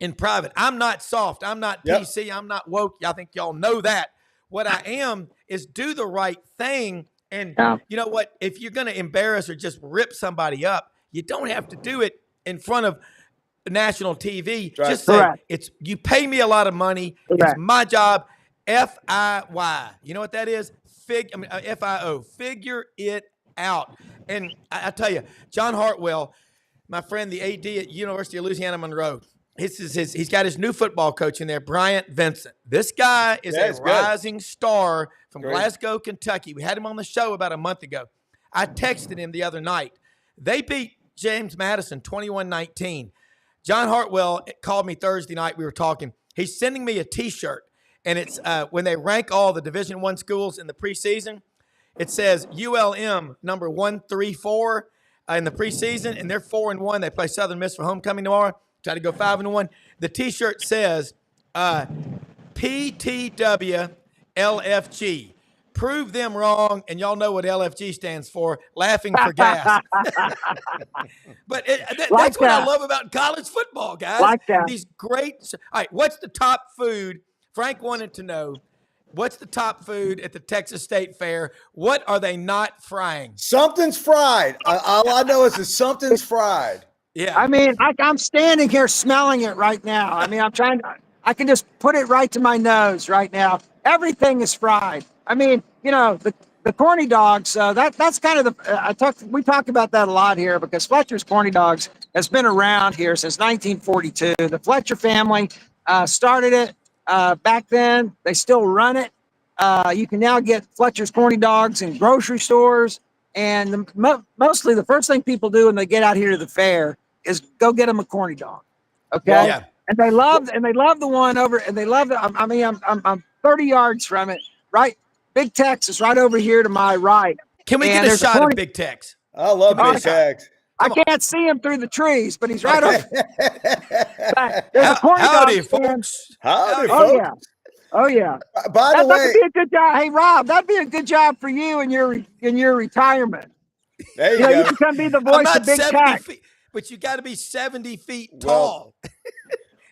in private. I'm not soft. I'm not PC. I'm not woke. I think y'all know that. What I am is do the right thing. And you know what? If you're going to embarrass or just rip somebody up, you don't have to do it in front of national TV. Right. Just say, you pay me a lot of money. It's my job. FIY. You know what that is? FIO. Figure it out. And I tell you, John Hartwell, my friend, the AD at University of Louisiana Monroe, He's got his new football coach in there, Bryant Vincent. This guy is That's a good. rising star from Great. Glasgow, Kentucky. We had him on the show about a month ago. I texted him the other night. They beat James Madison 21-19. John Hartwell called me Thursday night. We were talking. He's sending me a T-shirt, and it's when they rank all the Division I schools in the preseason. It says ULM number 134 in the preseason, and they're 4-1. They play Southern Miss for homecoming tomorrow. Try to go 5-1. The T-shirt says PTW LFG. Prove them wrong, and y'all know what LFG stands for, laughing for gas. But that's what I love about college football, guys. Like that. These great – all right, what's the top food? Frank wanted to know, what's the top food at the Texas State Fair? What are they not frying? Something's fried. All I know is that something's fried. Yeah. I mean, I'm standing here smelling it right now. I mean, I can just put it right to my nose right now. Everything is fried. I mean, the corny dogs, that's kind of we talk about that a lot here because Fletcher's Corny Dogs has been around here since 1942. The Fletcher family started it back then. They still run it. You can now get Fletcher's Corny Dogs in grocery stores. And mostly the first thing people do when they get out here to the fair is go get them a corny dog. Okay. Yeah. And they love the one over, and they love it. I'm 30 yards from it, right? Big Tex is right over here to my right. Can we get a shot of Big Tex? I love Big Tex. I can't see him through the trees, but he's right over. There's a corny Howdy, dog stand. folks. Howdy, Oh folks. yeah. Oh yeah. By the That way, would be a good job. Hey Rob, that'd be a good job for you in your retirement. there you You go. can come be the I'm voice not of Big 70 Tex. feet, but you got to be 70 feet Well- tall.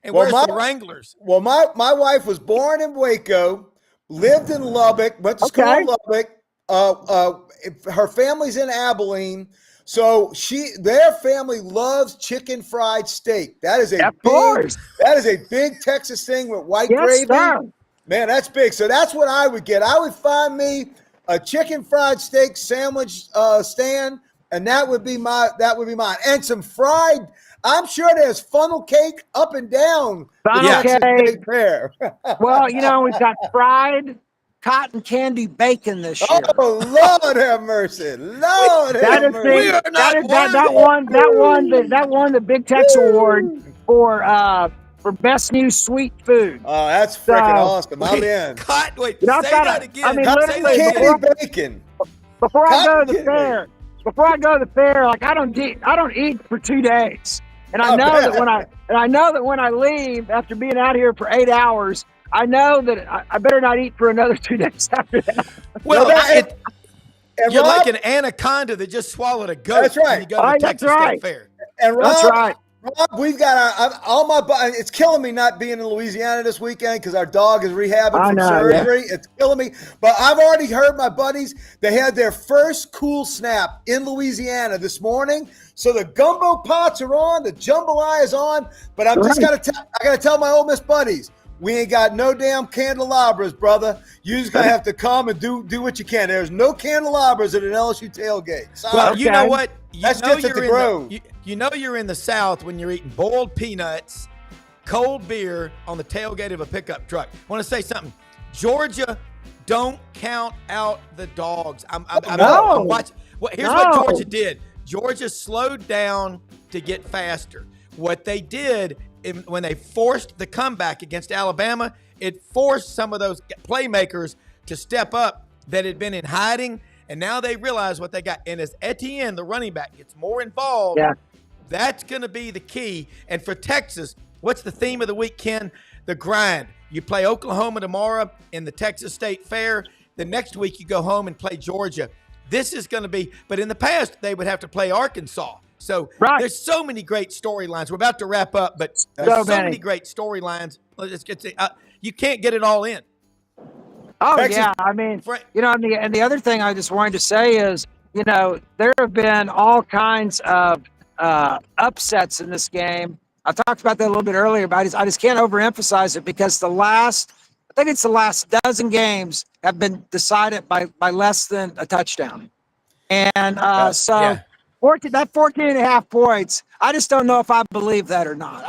And well, where's the Wranglers? Well, my wife was born in Waco, lived in Lubbock, went to school Okay. in Lubbock. Her family's in Abilene. So their family loves chicken fried steak. That is Of course. that is a big Texas thing with white Yes, gravy. sir. Man, that's big. So that's what I would get. I would find me a chicken fried steak sandwich stand, and that would be mine. And some fried. I'm sure there's funnel cake up and down. Funnel the Texas cake. State Fair. Well, we've got fried cotton candy bacon this year. Oh, Lord have mercy. Lord That have is mercy. that won the Big Tex Award for best new sweet food. Oh, that's freaking So- awesome. I'm in. Wait, You know, say I've got that a- again. I mean, Say literally, that again. Candy bacon. Before I go to the Cotton fair, like I don't eat for 2 days. And I I know bet. that when I leave after being out here for 8 hours, I know that I better not eat for another 2 days after that. Well, And you're Rob, like an anaconda that just swallowed a goat. That's right. When you go to the That's Texas right. State Fair. and Rob, That's right. Rob, we've got all my. It's killing me not being in Louisiana this weekend because our dog is rehabbing I from know, surgery. It's killing me. But I've already heard my buddies. They had their first cool snap in Louisiana this morning. So the gumbo pots are on, the jambalaya is on. But I'm just Right. I gotta tell my Ole Miss buddies, we ain't got no damn candelabras, brother. You just gonna have to come and do what you can. There's no candelabras at an LSU tailgate. Sorry. Well, you know Okay. what? That's just at the Grove. You know you're in the South when you're eating boiled peanuts, cold beer on the tailgate of a pickup truck. I want to say something. Georgia, don't count out the dogs. I'm watching. Well, here's what No. Georgia did. Georgia slowed down to get faster. What they did when they forced the comeback against Alabama, it forced some of those playmakers to step up that had been in hiding, and now they realize what they got. And as Etienne, the running back, gets more involved, Yeah. that's going to be the key. And for Texas, what's the theme of the week, Ken? The grind. You play Oklahoma tomorrow in the Texas State Fair. The next week you go home and play Georgia. This is going to be, but in the past, they would have to play Arkansas. So Right. there's so many great storylines. We're about to wrap up, but there's so many. many great storylines. Let's get to, you can't get it all in. Oh Texas- yeah, I mean, Frank- and the other thing I just wanted to say is, there have been all kinds of upsets in this game. I talked about that a little bit earlier, but I just can't overemphasize it because I think it's the last dozen games have been decided by less than a touchdown, and Yeah. That 14 and a half points, I just don't know if I believe that or not.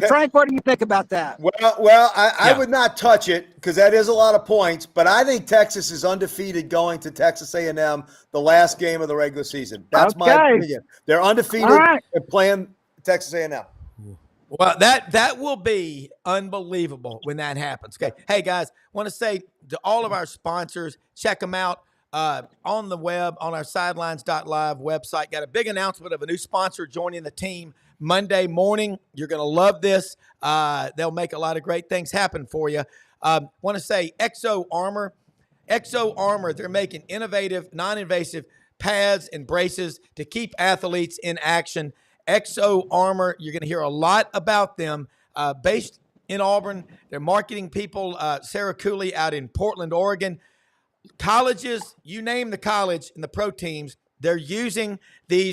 Frank, what do you think about that? I would not touch it because that is a lot of points, but I think Texas is undefeated going to Texas A&M the last game of the regular season. That's my opinion. They're undefeated and playing Texas A&M. Well, that will be unbelievable when that happens. Okay. Hey, guys, want to say to all of our sponsors, check them out on the web, on our sidelines.live website. Got a big announcement of a new sponsor joining the team Monday morning. You're going to love this. They'll make a lot of great things happen for you. Want to say Exo Armor. Exo Armor, they're making innovative, non-invasive pads and braces to keep athletes in action. Exo Armor, you're going to hear a lot about them. Based in Auburn, they're marketing people. Sarah Cooley out in Portland, Oregon. Colleges, you name the college and the pro teams, they're using the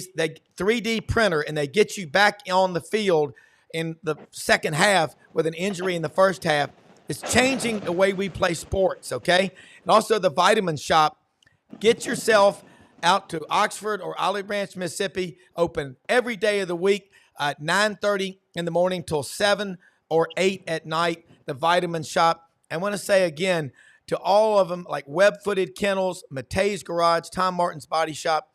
3D printer, and they get you back on the field in the second half with an injury in the first half. It's changing the way we play sports, okay? And also the Vitamin Shop. Get yourself out to Oxford or Olive Branch, Mississippi, open every day of the week at 9:30 in the morning till 7 or 8 at night, the Vitamin Shop. I want to say again to all of them, like Web-Footed Kennels, Matei's Garage, Tom Martin's Body Shop,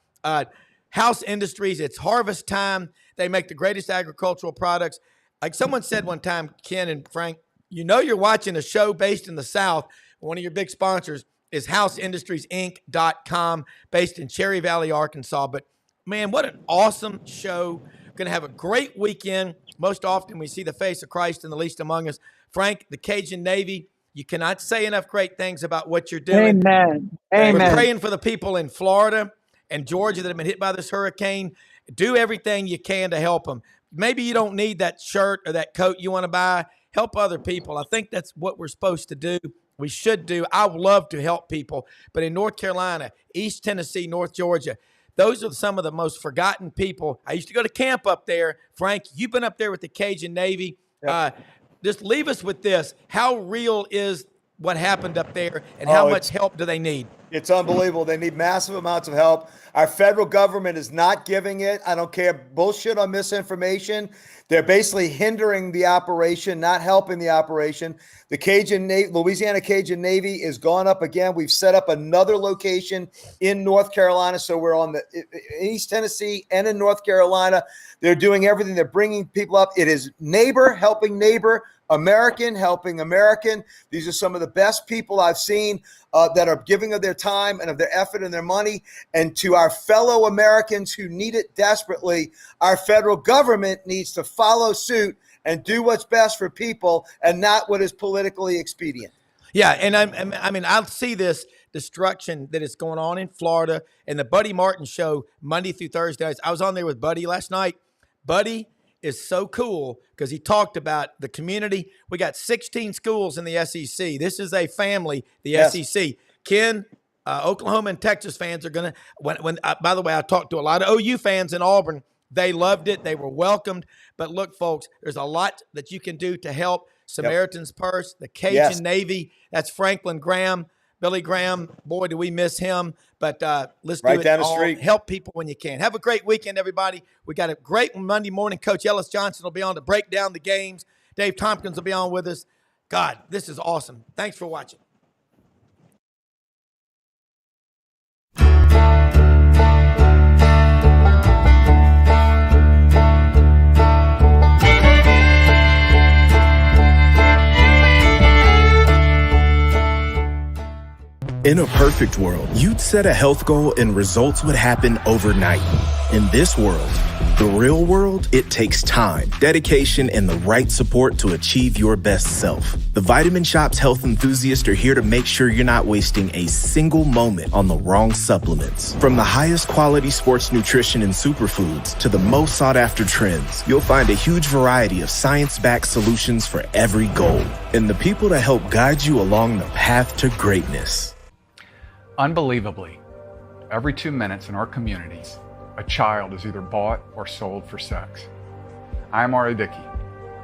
House Industries, it's harvest time. They make the greatest agricultural products. Like someone said one time, Ken and Frank, you know you're watching a show based in the South. One of your big sponsors is HouseIndustriesInc.com, based in Cherry Valley, Arkansas. But, man, what an awesome show. Going to have a great weekend. Most often we see the face of Christ in the least among us. Frank, the Cajun Navy, you cannot say enough great things about what you're doing. Amen. We're praying for the people in Florida and Georgia that have been hit by this hurricane. Do everything you can to help them. Maybe you don't need that shirt or that coat you want to buy. Help other people. I think that's what we're supposed to do. We should do. I would love to help people. But in North Carolina, East Tennessee, North Georgia, those are some of the most forgotten people. I used to go to camp up there. Frank, you've been up there with the Cajun Navy. Yep. Just leave us with this. How real is what happened up there, and how much help do they need? It's unbelievable. They need massive amounts of help. Our federal government is not giving it. I don't care. Bullshit on misinformation. They're basically hindering the operation, not helping the operation. The Louisiana Cajun Navy is gone up again. We've set up another location in North Carolina. So we're on the East Tennessee and in North Carolina. They're doing everything. They're bringing people up. It is neighbor helping neighbor, American helping American. These are some of the best people I've seen that are giving of their time and of their effort and their money. And to our fellow Americans who need it desperately, our federal government needs to follow suit and do what's best for people and not what is politically expedient. Yeah, and I mean, I'll see this destruction that is going on in Florida and the Buddy Martin show Monday through Thursdays. I was on there with Buddy last night. Buddy is so cool because he talked about the community. We got 16 schools in the SEC. This is a family, the SEC. Ken, Oklahoma and Texas fans are going to, by the way, I talked to a lot of OU fans in Auburn. They loved it. They were welcomed. But look, folks, there's a lot that you can do to help. Samaritan's Purse, the Cajun Navy, that's Franklin Graham. Billy Graham, boy, do we miss him. But let's do it down the all. street. Help people when you can. Have a great weekend, everybody. We got a great Monday morning. Coach Ellis Johnson will be on to break down the games. Dave Tompkins will be on with us. God, this is awesome. Thanks for watching. In a perfect world, you'd set a health goal and results would happen overnight. In this world, the real world, it takes time, dedication, and the right support to achieve your best self. The Vitamin Shop's health enthusiasts are here to make sure you're not wasting a single moment on the wrong supplements. From the highest quality sports nutrition and superfoods to the most sought after trends, you'll find a huge variety of science-backed solutions for every goal. And the people to help guide you along the path to greatness. Unbelievably, every 2 minutes in our communities, a child is either bought or sold for sex. I am Ari Dickey,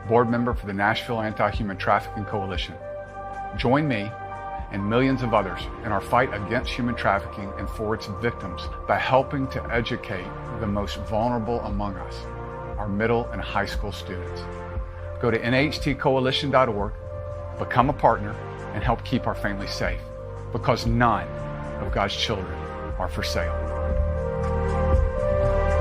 board member for the Nashville Anti-Human Trafficking Coalition. Join me and millions of others in our fight against human trafficking and for its victims by helping to educate the most vulnerable among us, our middle and high school students. Go to nhtcoalition.org, become a partner, and help keep our families safe, because none of God's children are for sale.